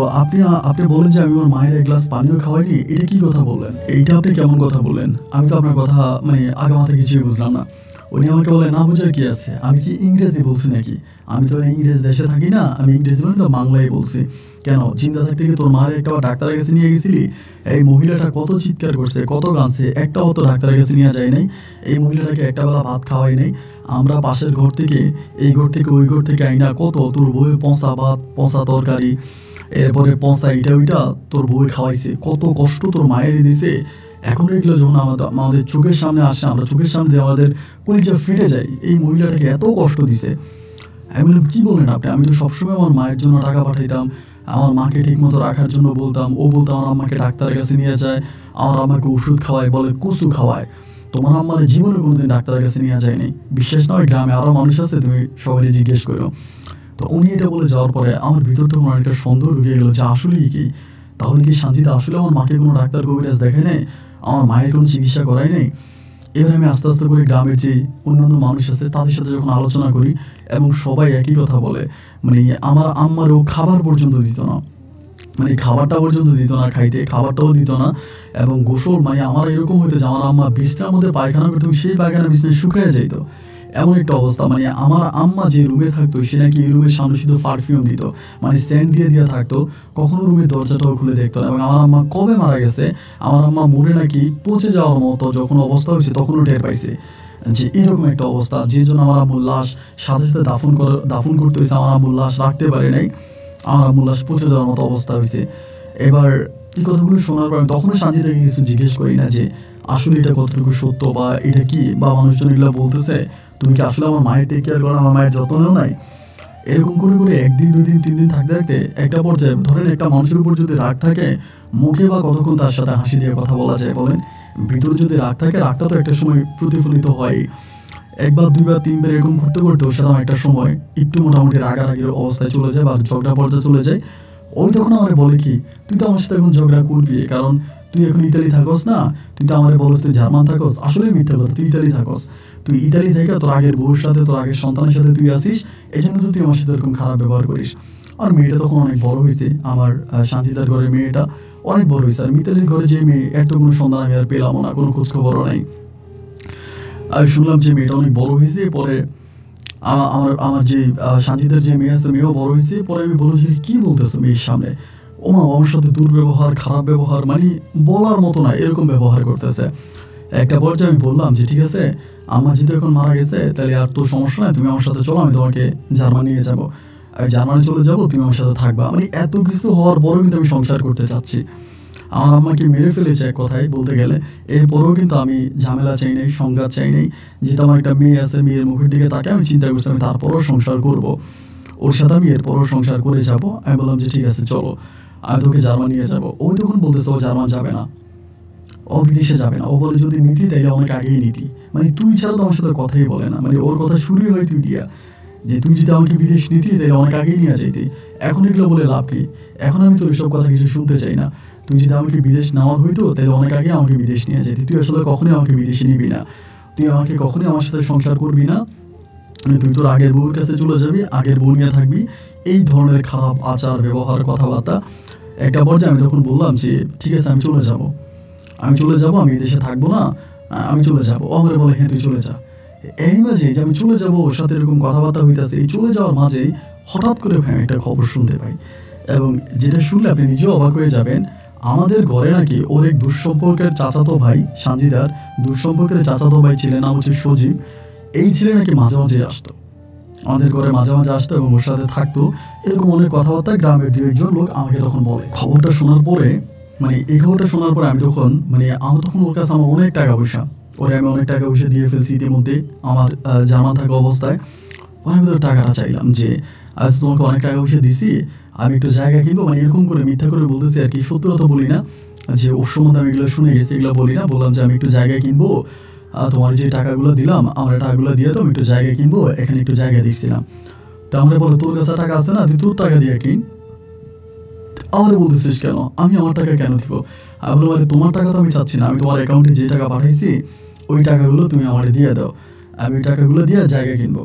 আপনি বলেন যে আমি আমার মায়ের এক গ্লাস পানিও খাওয়াইনি, এটা কি কথা বললেন, এইটা আপনি কেমন কথা বললেন, আমি তো আপনার কথা মানে আগে মাথায় কিছুই বুঝলাম না। উনি আমাকে বলে, না বুঝার কি আছে, আমি কি ইংরেজি বলছি নাকি, আমি তো ইংরেজ দেশে থাকি না, আমি ইংরেজি মানে তো বাংলায় বলছি। কেন, চিন্তা থাকতে গিয়ে তোর মায়ের একটা ডাক্তারের কাছে নিয়ে গেছিলি? এই মহিলাটা কত চিৎকার করছে, কত কাঁদছে, একটাও তো ডাক্তারের কাছে নিয়ে যায় নাই। এই মহিলাটাকে একটা বেলা ভাত খাওয়াই নাই। আমরা পাশের ঘর থেকে, এই ঘর থেকে ওই ঘর থেকে আইনা কত তোর বউয়ে পচা ভাত, পচা তরকারি, এরপরে পচা এটা ওইটা তোর বউয়ে খাওয়াইছে, কত কষ্ট তোর মায়ের দিছে। এখন এগুলো যখন আমাদের চোখের সামনে আসে, আমরা চোখের সামনে দিয়ে আমাদের কলিজা ফেটে যায়, এই মহিলাটাকে এত কষ্ট দিছে। আমি বললাম, কী বলেন আপনি, আমি তো সবসময় আমার মায়ের জন্য টাকা পাঠাইতাম, আমার মাকে ঠিক মতো রাখার জন্য বলতাম, ও বলতো আমার আম্মাকে ডাক্তারের কাছে নিয়ে যায়, আমার আম্মাকে ওষুধ খাওয়ায়, বলে কচু খাওয়ায়, তোমার আম্মার জীবনে কোনোদিন ডাক্তারের কাছে নিয়ে যায়নি। বিশ্বাস না হয়, গ্রামে আরও মানুষ আছে, তুমি সবাই জিজ্ঞেস করো। তো উনি এটা বলে যাওয়ার পরে আমার ভিতর তখন অনেকটা সন্দেহ ঢুকে গেলো যে আসলেই কি, তাহলে কি শান্তিতে আসলে আমার মাকে কোনো ডাক্তার কবিরাজ দেখায় নেই, আমার মায়ের কোনো চিকিৎসা করায় নেই। এবার আমি আস্তে আস্তে করে গ্রামের যে অন্যান্য মানুষ আছে তাদের সাথে যখন আলোচনা করি, এবং সবাই একই কথা বলে, মানে আমার আম্মারও খাবার পর্যন্ত দিত না, মানে খাবারটা পর্যন্ত দিত না খাইতে, খাবারটাও দিত না। এবং গোসল, মানে আমার এরকম হইতো যে আমার আম্মা বিছনার মধ্যে পায়খানা করতো, সেই পায়খানা বিছনায় শুকিয়ে যাইতো, এমন একটা অবস্থা। মানে আমার আম্মা যে রুমে থাকতো, সে নাকি এই রুমের সামনে শুধু পারফিউম দিত, মানে স্ট্যান্ড দিয়ে থাকতো, কখনো রুমের দরজাটাও খুলে দেখতো না। এবং আমার আম্মা কবে মারা গেছে, আমার আম্মা মরে নাকি পচে যাওয়ার মতো যখন অবস্থা হয়েছে, তখনও টের পাইছে যে এরকম একটা অবস্থা, যে জন্য আমার আম্মুর লাশ সাথে সাথে দাফন করতে হয়েছে, আমার আম্মুর লাশ রাখতে পারে নাই, আমার আম্মুর লাশ পচে যাওয়ার মতো অবস্থা হয়েছে। এবার এই কথাগুলো শোনার পর আমি তখনও শান্তি থেকে কিছু জিজ্ঞেস করি না যে আসলে এটা কতটুকু সত্য, বা এটা কি, বা মানুষজন এগুলো বলতেছে, তুমি কি আসলে আমার মায়ের টেক কেয়ার করো, আমার মায়ের যত্ন নেও নাই। এরকম করে করে একদিন, 2 দিন, 3 দিন থাকতে থাকতে একটা পর্যায়ে, ধরেন একটা মানুষের উপর যদি রাগ থাকে, মুখে বা কতক্ষণ তার সাথে হাসি দিয়ে কথা বলা যায় বলেন, ভিতরে যদি রাগ থাকে, রাগটা তো একটা সময় প্রতিফলিত হয়। একবার, 2বার, 3বার এরকম করতে করতে ওর সাথে একটা সময় একটু মোটামুটি রাগারাগির অবস্থায় চলে যায়, বা ঝগড়া পর্যায়ে চলে যায়। ওই তখন আমার বলে কি, তুই তো আমার সাথে এখন ঝগড়া করবি, কারণ তুই এখন ইতালি থাকস না, তুই তো আমার বলস তুই জার্মান থাকস, আসলে মিথ্যা কথা, তুই ইতালি থাকস, তুই ইতালি থেকে তোর আগের বউর সাথে, তোর আগের সন্তানের সাথে তুই আসিস, এই জন্য তো তুই আমার সাথে এরকম খারাপ ব্যবহার করিস। আর মেয়েটা তখন অনেক বড় হয়েছে, আমার শান্তিদার ঘরের মেয়েটা অনেক বড় হয়েছে, আর মিতালির ঘরে যে মেয়ে, এত কোনো সন্তান আমি আর পেলাম না, কোনো খোঁজ খবরও নাই। আমি শুনলাম যে মেয়েটা অনেক বড় হয়েছে, পরে আমার যে শান্তিদার যে মেয়ে আছে, মেয়েও বড় হয়েছে। পরে আমি বললাম যে কী বলতেছো মেয়ের সামনে, ওমা আমার সাথে দুর্ব্যবহার, খারাপ ব্যবহার, মানে বলার মতো না এরকম ব্যবহার করতেছে। একটা পর্যায়ে আমি বললাম যে ঠিক আছে, আমার যেহেতু এখন মারা গেছে, তাহলে আর তো সমস্যা নাই, তুমি আমার সাথে চলো, আমি তোমাকে জার্মানি নিয়ে যাবো, আমি জার্মানি চলে যাবো, তুমি আমার সাথে থাকবা। মানে এত কিছু হওয়ার পরেও কিন্তু আমি সংসার করতে চাচ্ছি। আমার আম্মাকে মেরে ফেলেছে এক কথায় বলতে গেলে, এরপরেও কিন্তু আমি ঝামেলা চাই নাই, সংঘাত চাই নাই। যেহেতু আমার একটা মেয়ে আছে, মেয়ের মুখের দিকে তাকে আমি চিন্তা করছি আমি তারপরও সংসার করব, ওর সাথে আমি এরপরও সংসার করে যাব। আমি বললাম যে ঠিক আছে চলো, আমি তোকে জার্মান নিয়ে যাবো। ওই তখন বলতেছে ও জার্মান যাবে না, ও বিদেশে যাবে না, ও বলে যদি নীতি তাইলে অনেক আগেই নীতি, মানে তুই ছাড়া তো আমার সাথে কথাই বলে না, মানে ওর কথা শুরুই হয় তুই দিয়া, যে তুই যদি আমাকে বিদেশ নিতি তাহলে অনেক আগেই নিয়ে যাইতে, এখন এগুলো বলে লাভ কি, এখন আমি তোর এসব কথা কিছু শুনতে চাই না। তুই যদি আমাকে বিদেশ নেওয়ার হইতো তাহলে অনেক আগে আমাকে বিদেশ নিয়ে যেতি, তুই আসলে কখনোই আমাকে বিদেশে নিবি না, তুই আমাকে কখনোই আমার সাথে সংসার করবি না, তুই তোর আগের বউর কাছে চলে যাবি, আগের বউ নিয়ে থাকবি, এই ধরনের খারাপ আচার ব্যবহার কথাবার্তা। একটা পর্যায়ে আমি তখন বললাম যে ঠিক আছে আমি চলে যাব, আমি দেশে থাকবো না, আমি চলে যাব। ও আমার বলে হ্যাঁ তুই চলে যা। এই মাঝে যে আমি চলে যাব ওর সাথে এরকম কথাবার্তা হইতেছে, এই চলে যাওয়ার মাঝেই হঠাৎ করে ভাই একটা খবর শুনতে পাই, এবং যেটা শুনলে আপনি নিজেও অবাক হয়ে যাবেন। আমাদের ঘরে নাকি ওর এক দুঃসম্পর্কের চাচাতো ভাই, সানজিদার দুঃসম্পর্কের চাচাতো ভাই ছিলেন, নাম হচ্ছে সজীব। এই ছেলে নাকি মাঝে মাঝে আসতো আমাদের ঘরে, মাঝে মাঝে আসতো এবং ওর সাথে থাকতো। এরকম অনেক কথাবার্তা গ্রামের দু একজন লোক আমাকে তখন বলে। খবরটা শোনার পরে এই খবরটা শোনার পরে আমি তখন আমার তখন ওর কাছে আমার অনেক টাকা পয়সা, ওরে আমি অনেক টাকা পয়সা দিয়ে ফেলছি ইতিমধ্যে আমার জামা থাকা অবস্থায়। পরে আমি তো টাকাটা চাইলাম যে আজ তোমাকে অনেক টাকা পয়সা দিছি, আমি একটু জায়গা কিনবো, এরকম করে মিথ্যা করে বলতেছি আর কি, সত্যতা তো বলি না যে ওর সম্বন্ধে আমি এগুলো শুনে গেছি এগুলো বলি না। বললাম যে আমি একটু জায়গা কিনবো, তোমার যে টাকাগুলো দিলাম আমার টাকাগুলো দিয়ে তো আমি একটু জায়গা কিনবো, এখানে একটু জায়গা দেখছিলাম। তো আমরা বলো তোর কাছে টাকা আছে না, তুই তোর টাকা দিয়ে কিন। আমার বলতেছিস কেন, আমি আমার টাকা কেন দিব? আমি বললাম আরে তোমার টাকা তো আমি চাচ্ছি না, আমি তোমার অ্যাকাউন্টে যে টাকা পাঠাইছি ওই টাকাগুলো তুমি আমার দিয়ে দাও, আমি ওই টাকাগুলো দিয়ে জায়গা কিনবো।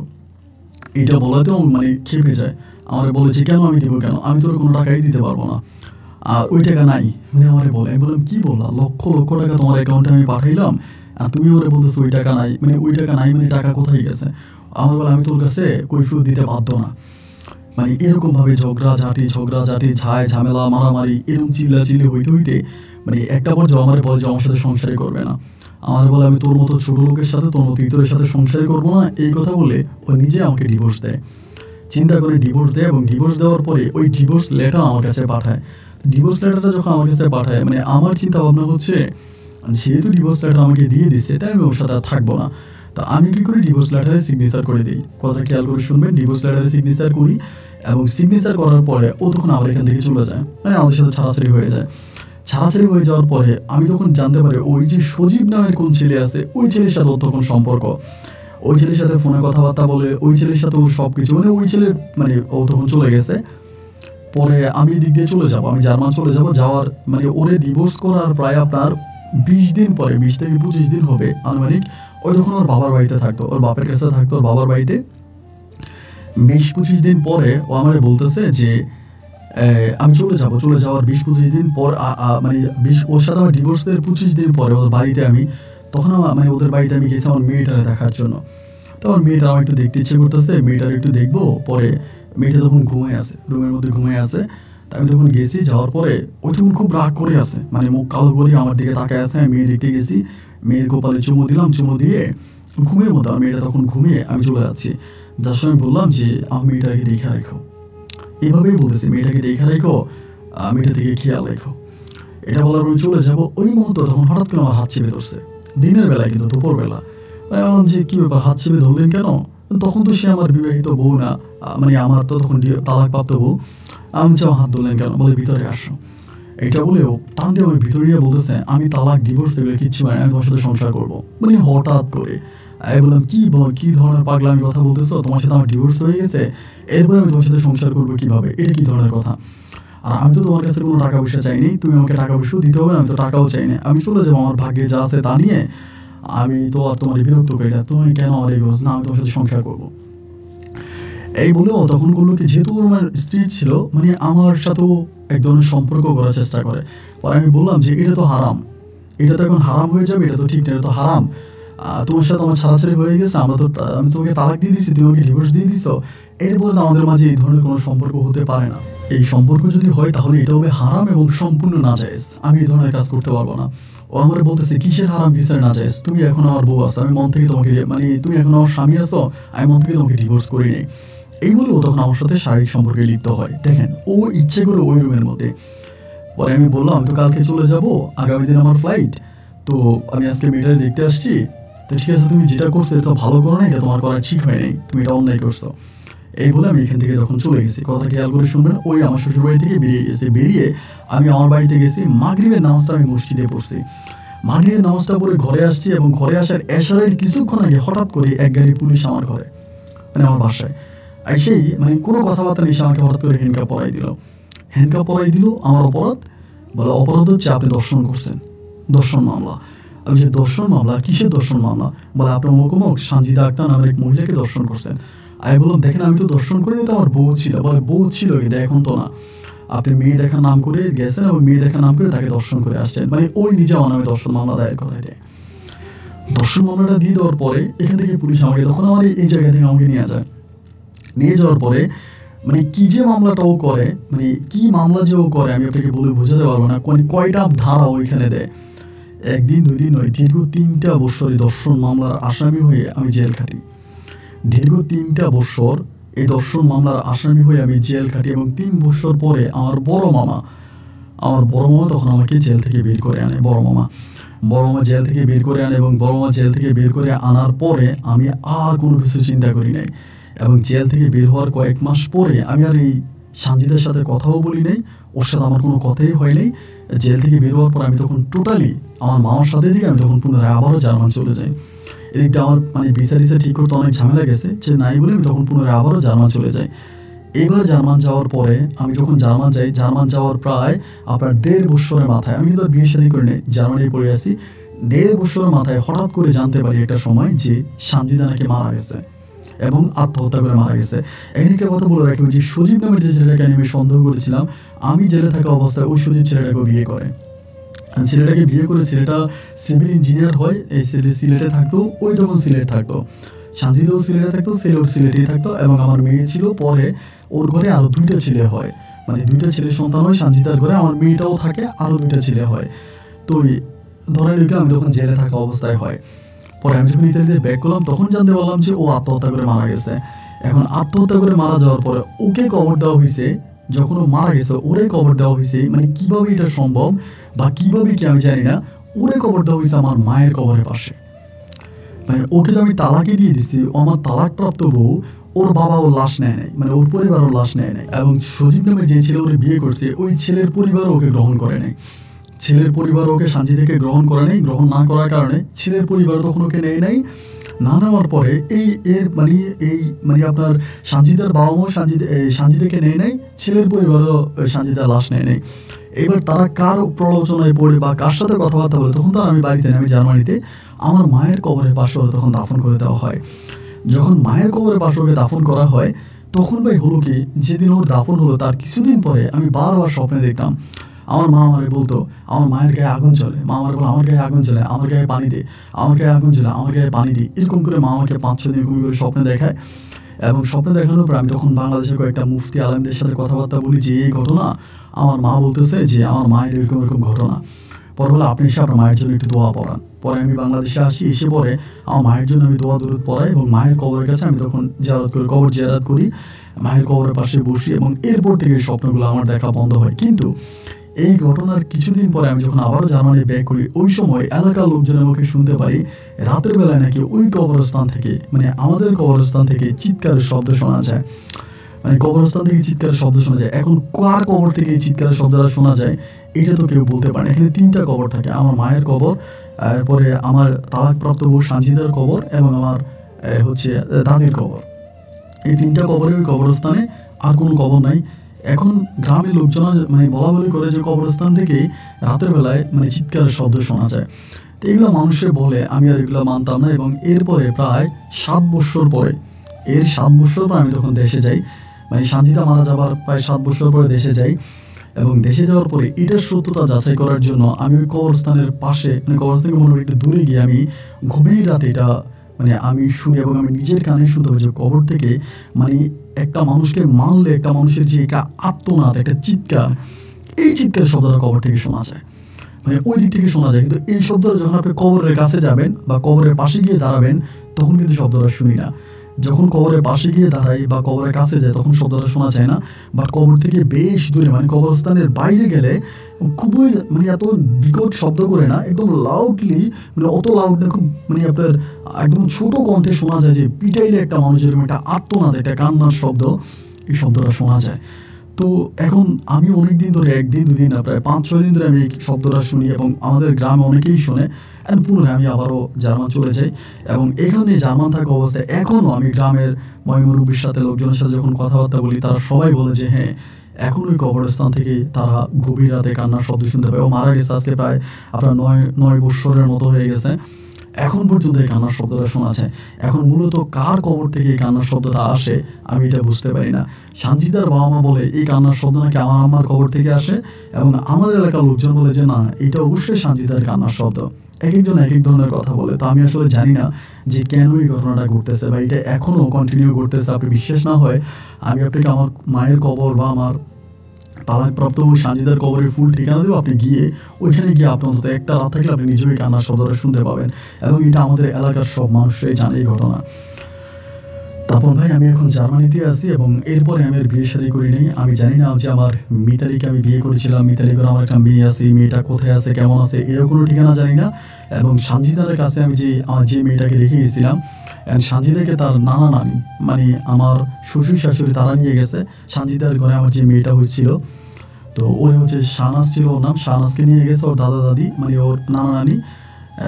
এটা বলাতেও খেপে যায়। আমার বলেছে কেন আমি দিব, কেন আমি তোর কোনো টাকাই দিতে পারবো না, আর ওই টাকা নাই। আমার বলে, আমি বললাম কি বললাম, লক্ষ লক্ষ টাকা তোমার অ্যাকাউন্টে আমি পাঠাইলাম আর তুমি ওরা বলতেছো ওই টাকা নাই, ওই টাকা নাই টাকা কোথায় গেছে? আমার বলে আমি তোর কাছে কৈফিয়ত দিতে বাধ্য না। এরকম ভাবে ঝগড়াঝাটি ঝায় ঝামেলা মারামারি এরকম চিল্লাচিল্লি হইতে হইতে একটা পর্যায়ে আমার বলে যে আমার সাথে সংসারই করবে না। আমার বলে আমি তোর মতো ছোট লোকের সাথে, তোর মতো ইতরের সাথে সংসারই করবো না। এই কথা বলে ও নিজে আমাকে ডিভোর্স দেয়, চিন্তা করে ডিভোর্স দেয়, এবং ডিভোর্স দেওয়ার পরে ওই ডিভোর্স লেটার আমার কাছে পাঠায়। ডিভোর্স লেটারটা যখন আমার কাছে পাঠায় আমার চিন্তা ভাবনা হচ্ছে যেহেতু ডিভোর্স লেটার আমাকে দিয়ে দিচ্ছে তাই আমি ওর সাথে আর থাকবো না। তা আমি কি করি, ডিভোর্স লেটারে সিগনেচার করে দিই। কথা খেয়াল করে শুনবেন, ডিভোর্স লেটারে সিগনেচার করি এবং সিগনেচার করার পরে ও তখন আবার এখান থেকে চলে যায়, আমাদের সাথে ছাড়াছাড়ি হয়ে যায়। ছাড়াছাড়ি হয়ে যাওয়ার পরে আমি তখন জানতে পারি ওই যে সজীব নামের কোন ছেলে আছে ওই ছেলের সাথে ওর তখন সম্পর্ক, ওই ছেলের সাথে ফোনে কথাবার্তা বলে, ওই ছেলের সাথে ওর সব কিছু ওই ছেলের ও তখন চলে গেছে। পরে আমি এদিক দিয়ে চলে যাবো, আমি জার্মান চলে যাবো, যাওয়ার ওরে ডিভোর্স করার প্রায় আপনার 20 দিন পরে, 20 থেকে 25 দিন হবে আনুমানিক, ওই তখন ওর বাবার বাড়িতে থাকতো, ওর বাপের কাছে থাকতো ওর বাবার বাড়িতে। 20-25 দিন পরে ও আমার বলতেছে যে আমি চলে যাওয়ার 20-25 দিন পর ওর সাথে আমার ডিভোর্সের 25 দিন পরে ওর বাড়িতে আমি তখন আমার ওদের বাড়িতে আমি গেছি আমার মেয়েটারে দেখার জন্য। তো আমার মেয়েটা আমার একটু দেখতে ইচ্ছে করতেছে, মেয়েটার একটু দেখবো। পরে মেয়েটা তখন ঘুমিয়ে আছে, রুমের মধ্যে ঘুমিয়ে আছে। তা আমি তখন গেছি, যাওয়ার পরে ওই তখন খুব রাগ করে আছে, মুখ কালো করে আমার দিকে তাকায় আছে। আমি মেয়ে দেখতে গেছি, মেয়ের কপালে চুমু দিলাম, চুমু দিয়ে ঘুমের মতো আমার মেয়েটা তখন ঘুমিয়ে আমি চলে যাচ্ছি। যার সময় বললাম যে আমার মেয়েটাকে দেখে রেখো, এভাবেই বলতেছি মেয়েটাকে দেখে রেখো, মেয়েটা থেকে খেয়াল রেখো। এটা বলার পর চলে যাবো, ওই মুহূর্ত তখন হঠাৎ করে আমার হাত চেপে ধরছে, দিনের বেলায় কিন্তু দুপুরবেলা। বললাম যে কি ব্যাপার, হাত চেপে ধরলেন কেন? তখন তো সে আমার বিবাহিত বউ না, আমার তো তখন তালাকপ্রাপ্ত বউ। আমি চাও হাত ধরলেন কেন? বলে ভিতরে আসো। এটা বলেও টান দিয়ে আমার ভিতরে নিয়ে বলতেছে আমি তালাক ডিভোর্স এগুলো কিচ্ছু আমি তোমার সাথে সংসার করবো। হঠাৎ করে আমি বললাম কি ধরনের পাগলামি কথা বলতেছো, তোমার সাথে আমার ডিভোর্স হয়ে গেছে, এরপরে আমি তোমার সাথে সংসার করবো কিভাবে? এটা কি ধরনের কথা? আর আমি তো তোমার কাছে কোনো টাকা পয়সা চাইনি, তুমি আমাকে টাকা পয়সাও দিতে হবে, আমি তো টাকাও চাইনি, আমি চলে যাবো আমার ভাগ্যে যা আছে তা নিয়ে। আমি তো আর তোমার বিরক্ত করি না, তুমি কেন আমার এই না, আমি তোমার সাথে সংসার করবো। এই বলেও তখন করলো কি, যেহেতু আমার স্ত্রী ছিল আমার সাথেও এক ধরনের সম্পর্ক করার চেষ্টা করে। পরে আমি বললাম যে এটা তো হারাম, এটা তো এখন হারাম হয়ে যাবে, এটা তো ঠিক না, এটা তো হারাম। তোমার সাথে আমার ছাড়াছাড়ি হয়ে গেছে, আমি তোমাকে তালাক দিয়ে দিচ্ছি, তুমি আমাকে ডিভোর্স দিয়ে দিচ্ছ, এরপরে তো আমাদের মাঝে এই ধরনের কোনো সম্পর্ক হতে পারে না। এই সম্পর্ক যদি হয় তাহলে এটা হবে হারাম এবং সম্পূর্ণ নাজায়েজ, আমি এই ধরনের কাজ করতে পারবো না। ও আমার বলতেছে কিসের হারাম কিসের নাজায়েজ, তুমি এখন আমার বউ আছো, আমি মন থেকে তোমাকে তুমি এখন আমার স্বামী আছো, আমি মন থেকে তোমাকে ডিভোর্স করি নেই। এই বলে ও তখন আমার সাথে শারীরিক সম্পর্কে লিপ্ত হয়। দেখেন ও ইচ্ছে করে ওই রুমের মধ্যে। পরে আমি বললাম আমি তো কালকে চলে যাব, আগামী দিন আমার ফ্লাইট, তো আমি আজকে মেয়েটারে দেখতে আসছি, তো ঠিক আছে তুমি যেটা করছো এটা ভালো করো না, এটা তোমার করা ঠিক হয় নাই, তুমি এটা অন্যায় করছো। এই বলে আমি এখান থেকে তখন চলে গেছি। কথা খেয়াল করে শুনবেন, ওই আমার শ্বশুর বাড়ি থেকে বেরিয়ে গেছে, বেরিয়ে আমি আমার বাড়িতে গেছি। মাগরিবের নামাজটা আমি মসজিদে পড়ছি, মাগরিবের নামাজটা পড়ে ঘরে আসছি, এবং ঘরে আসার এশারের কিছুক্ষণ আগে হঠাৎ করে এক গাড়ি পুলিশ আমার ঘরে আমার বাসায় এসেই কোনো কথাবার্তা নেই, আমাকে হঠাৎ করে হ্যান্ডকাপ পরাই দিল। আমার অপরাধ বলে, অপরাধ হচ্ছে আপনি দর্শন করছেন, দর্শন মামলা। ওই যে দর্শন মামলা, কিসের দর্শন মামলা? বলে আপনার অমুক সানজিদা আক্তার নামের এক মহিলাকে দর্শন করছেন। আমি বললাম দেখেন আমি তো দর্শন করিনি, তো আমার বউ ছিল। বলে বউ ছিল কিন্তু এখন তো না, আপনি মেয়ে দেখা নাম করে গেছেন এবং মেয়ে দেখা নাম করে তাকে দর্শন করে আসছেন। মানে ওই নিজে আমার নামে দর্শন মামলা দায়ের করে দেয়। দর্শন মামলাটা দিয়ে দেওয়ার পরে এখান থেকে পুলিশ আমাকে, তখন আমার এই জায়গা থেকে আমাকে নিয়ে যায়। নিয়ে যাওয়ার পরে মানে কি যে মামলাটা ও করে, মানে কি মামলা যে ও করে আমি আপনাকে বলে বোঝাতে পারবো না। কয়টা ধারা ওইখানে দেয়, একদিন 2 দিন নয়, দীর্ঘ 3টা বছর এই দর্শন মামলার আসামি হয়ে আমি জেল খাটি। দীর্ঘ 3টা বছর এই দর্শন মামলার আসামি হয়ে আমি জেল খাটি। এবং 3 বছর পরে আমার বড় মামা তখন আমাকে জেল থেকে বের করে আনে। বড় মামা জেল থেকে বের করে আনে এবং বড় মামা জেল থেকে বের করে আনার পরে আমি আর কোনো কিছু চিন্তা করি নাই। এবং জেল থেকে বের হওয়ার কয়েক মাস পরে আমি আর এই সানজিদার সাথে কথাও বলি নাই, ওর সাথে আমার কোনো কথাই হয় নাই। জেল থেকে বের হওয়ার পর আমি তখন টোটালি আমার মামার সাথে থেকে আমি তখন পুনরায় আবারও জার্মান চলে যাই। এদিকটা আমার মানে ভিসা ঠিক করতে অনেক ঝামেলা গেছে, যে নাই বলে আমি তখন পুনরায় আবারও জার্মান চলে যাই। এবার জার্মান যাওয়ার পরে আমি যখন জার্মান যাই, জার্মান যাওয়ার প্রায় আপনার 1.5 বছরের মাথায়, আমি কিন্তু বিয়ে শাদী করে নেই, জার্মানি পড়ে আসি। 1.5 বছরের মাথায় হঠাৎ করে জানতে পারি একটা সময় যে সানজিদা নাকি মারা গেছে এবং আত্মহত্যা করে মারা গেছে। এখানে একটা কথা বলে রাখি, যে সজীব নামের যে ছেলেটাকে আমি সন্দেহ করেছিলাম, আমি জেলে থাকা অবস্থায় ওই সজীব ছেলেটাকে বিয়ে করে। ছেলেটা সিভিল ইঞ্জিনিয়ার হয়, এই ছেলে সিলেটে থাকতো, ওই যখন সিলেট থাকতো, সানজিদাও সিলেটে থাকতো, ছেলেও সিলেটেই থাকতো। এবং আমার মেয়ে ছিল, পরে ওর ঘরে আরও 2টা ছেলে হয়, মানে 2টা ছেলে সন্তান হয় সানজিদার ঘরে, আমার মেয়েটাও থাকে, আরও 2টা ছেলে হয়। তো ধরে নিলাম আমি তখন জেলে থাকা অবস্থায় হয়। পরে আমি যখন ইতালিতে ব্যাক করলাম তখন জানতে পারলাম যে ও আত্মহত্যা করে মারা গেছে। এখন আত্মহত্যা করে মারা যাওয়ার পরে ওকে কবর দেওয়া হয়েছে, যখন ও মারা গেছে ওরে কবর দেওয়া হয়েছে, মানে কিভাবে এটা সম্ভব বা কিভাবে কি আমি জানি না, ওরে কবর দেওয়া হয়েছে আমার মায়ের কবরের পাশে। মানে ওকে তো আমি তালাকই দিয়ে দিচ্ছি, ও আমার তালাকপ্রাপ্ত বউ, ওর বাবা ওর লাশ নেয় নাই, মানে ওর পরিবার ওর লাশ নেয় নাই। এবং সজীব নামের যে ছেলে ওরে বিয়ে করছে, ওই ছেলের পরিবার ওকে গ্রহণ করে নাই। ছেলের পরিবার ওকে সানজিদাকে গ্রহণ করে নাই। গ্রহণ না করার কারণে ছেলের পরিবার তখন ওকে নেয় নাই। না নেওয়ার পরে মানে আপনার সানজিদার বাবা মাও সানজিদাকে নেয় নাই, ছেলের পরিবারও সানজিদার লাশ নেয় নাই। এবার তারা কার প্রলোচনায় পড়ে বা কার সাথে কথাবার্তা বলে, তখন তো আমি বাড়িতে নেই, আমি জার্মানিতে, আমার মায়ের কবরের পাশে তখন দাফন করে দেওয়া হয়। যখন মায়ের কবরের পাশে ওকে দাফন করা হয়, তখন ভাই হলো কি, যেদিন ওর দাফন হলো তার কিছুদিন পরে আমি বারবার স্বপ্নে দেখতাম আমার মা আমারে বলতো আমার মায়ের গায়ে আগুন জ্বলে, মা আমার বলো আমার গায়ে আগুন জ্বলে, আমার গায়ে পানি দে, আমার গায়ে আগুন জ্বলে, আমার গায়ে পানি দিই। এরকম করে মা আমাকে 5-6 দিন এরকম করে স্বপ্নে দেখায়। এবং স্বপ্নে দেখানোর পর আমি তখন বাংলাদেশের কয়েকটা মুফতি আলেমদের সাথে কথাবার্তা বলি যে এই ঘটনা, আমার মা বলতেছে যে আমার মায়ের এরকম ঘটনা। পরে বলে আপনি এসে আপনার মায়ের জন্য একটু দোয়া পড়ান। পরে আমি বাংলাদেশে আসি, এসে পরে আমার মায়ের জন্য আমি দোয়া দরুদ পড়াই এবং মায়ের কবরের কাছে আমি তখন কবর জিয়ারত করি, মায়ের কবরের পাশে বসি। এবং এরপর থেকে স্বপ্নগুলো আমার দেখা বন্ধ হয়। কিন্তু এই ঘটনার কিছুদিন পরে আমি যখন আবারও জার্মানি ব্যাক করি, ওই সময় এলাকার লোকজনের মুখে শুনতে পারি রাতের বেলায় নাকি ওই কবরস্থান থেকে, মানে আমাদের কবরস্থান থেকে চিৎকারের শব্দ শোনা যায়। মানে কবরস্থান থেকে চিৎকারের শব্দ শোনা যায়। এখন কার কবর থেকে এই চিৎকারের শব্দটা শোনা যায় এটা তো কেউ বলতে পারে না। এখানে 3টা কবর থাকে, আমার মায়ের কবর, এরপরে আমার তালাকপ্রাপ্ত বউ সানজিদার কবর এবং আমার দাদির কবর। এই 3টা কবরে ওই কবরস্থানে আর কোনো কবর নাই। এখন গ্রামের লোকজন মানে বলা বলি করে যে কবরস্থান থেকে রাতের বেলায় মানে চিৎকারের শব্দ শোনা যায়। তো এগুলো মানুষের বলে, আমি আর এগুলো মানতাম না। এবং এরপরে প্রায় 7 বছর পরে, 7 বছর পরে আমি তখন দেশে যাই, মানে সানজিদা মারা যাবার প্রায় 7 বছর পরে দেশে যাই। এবং দেশে যাওয়ার পরে এটার সত্যতা যাচাই করার জন্য আমি ওই কবরস্থানের পাশে, মানে কবরস্থান থেকে মোটামুটি একটু দূরে গিয়ে আমি গভীর রাতে এটা মানে আমি শুনি এবং আমি নিজের কানে শুনতে পাই যে কবর থেকে মানে একটা মানুষকে মারলে একটা মানুষের যে একটা আত্মনাদ, একটা চিৎকার, এই চিৎকারের শব্দটা কবর থেকে শোনা যায়, মানে ওই দিক থেকে শোনা যায়। কিন্তু এই শব্দটা যখন আপনি কবরের কাছে যাবেন বা কবরের পাশে গিয়ে দাঁড়াবেন তখন কিন্তু শব্দটা শুনি না। যখন কবরের পাশে গিয়ে দাঁড়াই বা কবরের কাছে যায় তখন শব্দটা শোনা যায় না। বাট কবর থেকে বেশ দূরে, মানে কবরস্থানের বাইরে গেলে খুবই মানে এত বিকট শব্দ করে না, একদম লাউডলি, মানে অত লাউড না, খুব মানে আপনার একদম ছোট কণ্ঠে শোনা যায় যে পিটাইলে একটা মানুষের একটা আর্তনাদ, একটা কান্নার শব্দ, এই শব্দটা শোনা যায়। তো এখন আমি অনেক দিন ধরে, 1 দিন 2 দিন না, প্রায় 5-6 দিন ধরে আমি এই শব্দটা শুনি এবং আমাদের গ্রামে অনেকেই শোনে। এবং পুনরায় আমি আবারও জার্মান চলে যাই। এবং এখানে জার্মান থাকা অবস্থায় এখনও আমি গ্রামের মুরব্বির সাথে, লোকজনের সাথে যখন কথাবার্তা বলি, তারা সবাই বলে যে হ্যাঁ এখন ওই কবরস্থান থেকে তারা গভীর রাতে কান্নার শব্দ শুনতে পায়। ও মারা গেছে আজকে প্রায় আপনার 9 বৎসরের মতো হয়ে গেছে। এখন পর্যন্ত এই কান্নার শব্দটা শোনা যায়। এখন মূলত কার কবর থেকে এই কান্নার শব্দটা আসে আমি এটা বুঝতে পারি না। সানজিদার বাবা মা বলে এই কান্নার শব্দ নাকি আমার আম্মার কবর থেকে আসে, এবং আমাদের এলাকার লোকজন বলে যে না, এটা অবশ্যই সানজিদার কান্নার শব্দ। এক একজন এক এক ধরনের কথা বলে। তো আমি আসলে জানি না যে কেন এই ঘটনাটা ঘটতেছে বা এটা এখনও কন্টিনিউ করতেছে। আপনি বিশ্বাস না হয় আমি আপনাকে আমার মায়ের কবর বা আমার তালাকপ্রাপ্ত সানজিদার কবরের ফুল ঠিকানা দেবো। আপনি গিয়ে ওইখানে গিয়ে আপনি অন্তত একটা রাত থাকলে আপনি নিজেই কান্নার শব্দটা শুনতে পাবেন, এবং এটা আমাদের এলাকার সব মানুষরাই জানে এই ঘটনা। তারপর ভাই আমি এখন জার্মানিতে আছি, এবং এরপরে আমি আর বিয়ে শাদী করি নাই। আমি জানি না যে আমার মিতালিকে আমি বিয়ে করেছিলাম, মিতালি করে আমার একটা মেয়ে আছে, মেয়েটা কোথায় আছে কেমন আছে এরও কোনো ঠিকানা জানি না। এবং সানজিদার কাছে আমি যে মেয়েটাকে রেখে গেছিলাম, সানজিদাকে তার নানা নানি মানে আমার শ্বশুর শাশুড়ি তারা নিয়ে গেছে সানজিদার ঘরে আমার যে মেয়েটা হয়েছিল। তো ওই হচ্ছে শাহনাজ ছিল ওর নাম, শাহনাজকে নিয়ে গেছে ওর দাদা দাদি মানে ওর নানা নানি।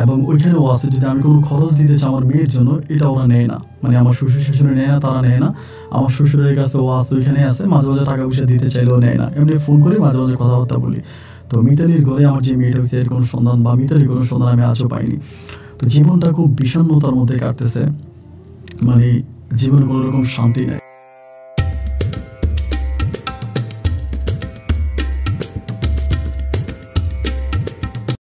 এবং ওইখানেও আছে যদি আমি কোনো খরচ দিতে চাই আমার মেয়ের জন্য, এটা ওরা নেয় না, মানে আমার শ্বশুর শাশুড়ি নেয় না, তারা নেয় না। আমার শ্বশুরের কাছে ও আছে, ওইখানে আছে, মাঝে মাঝে টাকা পয়সা দিতে চাইলেও নেয় না, এমনি ফোন করে মাঝে মাঝে কথাবার্তা বলি। তো মিতালির ঘরে আমার যে মেয়েটা হয়েছে এর কোনো সন্ধান বা মিতালির কোনো সন্ধান আমি আজও পাইনি। তো জীবনটা খুব বিষণ্ণতার মধ্যে কাটতেছে, মানে জীবনে কোনো রকম শান্তি নেই।